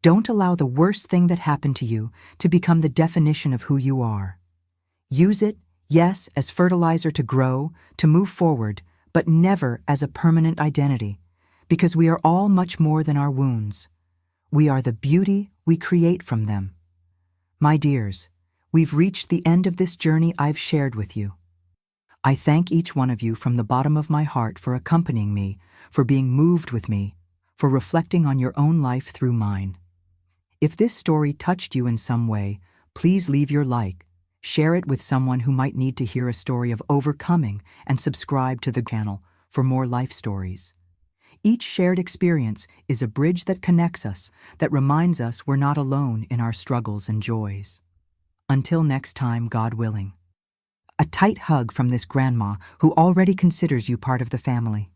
Don't allow the worst thing that happened to you to become the definition of who you are. Use it, yes, as fertilizer to grow, to move forward, but never as a permanent identity, because we are all much more than our wounds. We are the beauty we create from them. My dears, we've reached the end of this journey I've shared with you. I thank each one of you from the bottom of my heart for accompanying me, for being moved with me, for reflecting on your own life through mine. If this story touched you in some way, please leave your like, share it with someone who might need to hear a story of overcoming, and subscribe to the channel for more life stories. Each shared experience is a bridge that connects us, that reminds us we're not alone in our struggles and joys. Until next time, God willing. A tight hug from this grandma who already considers you part of the family.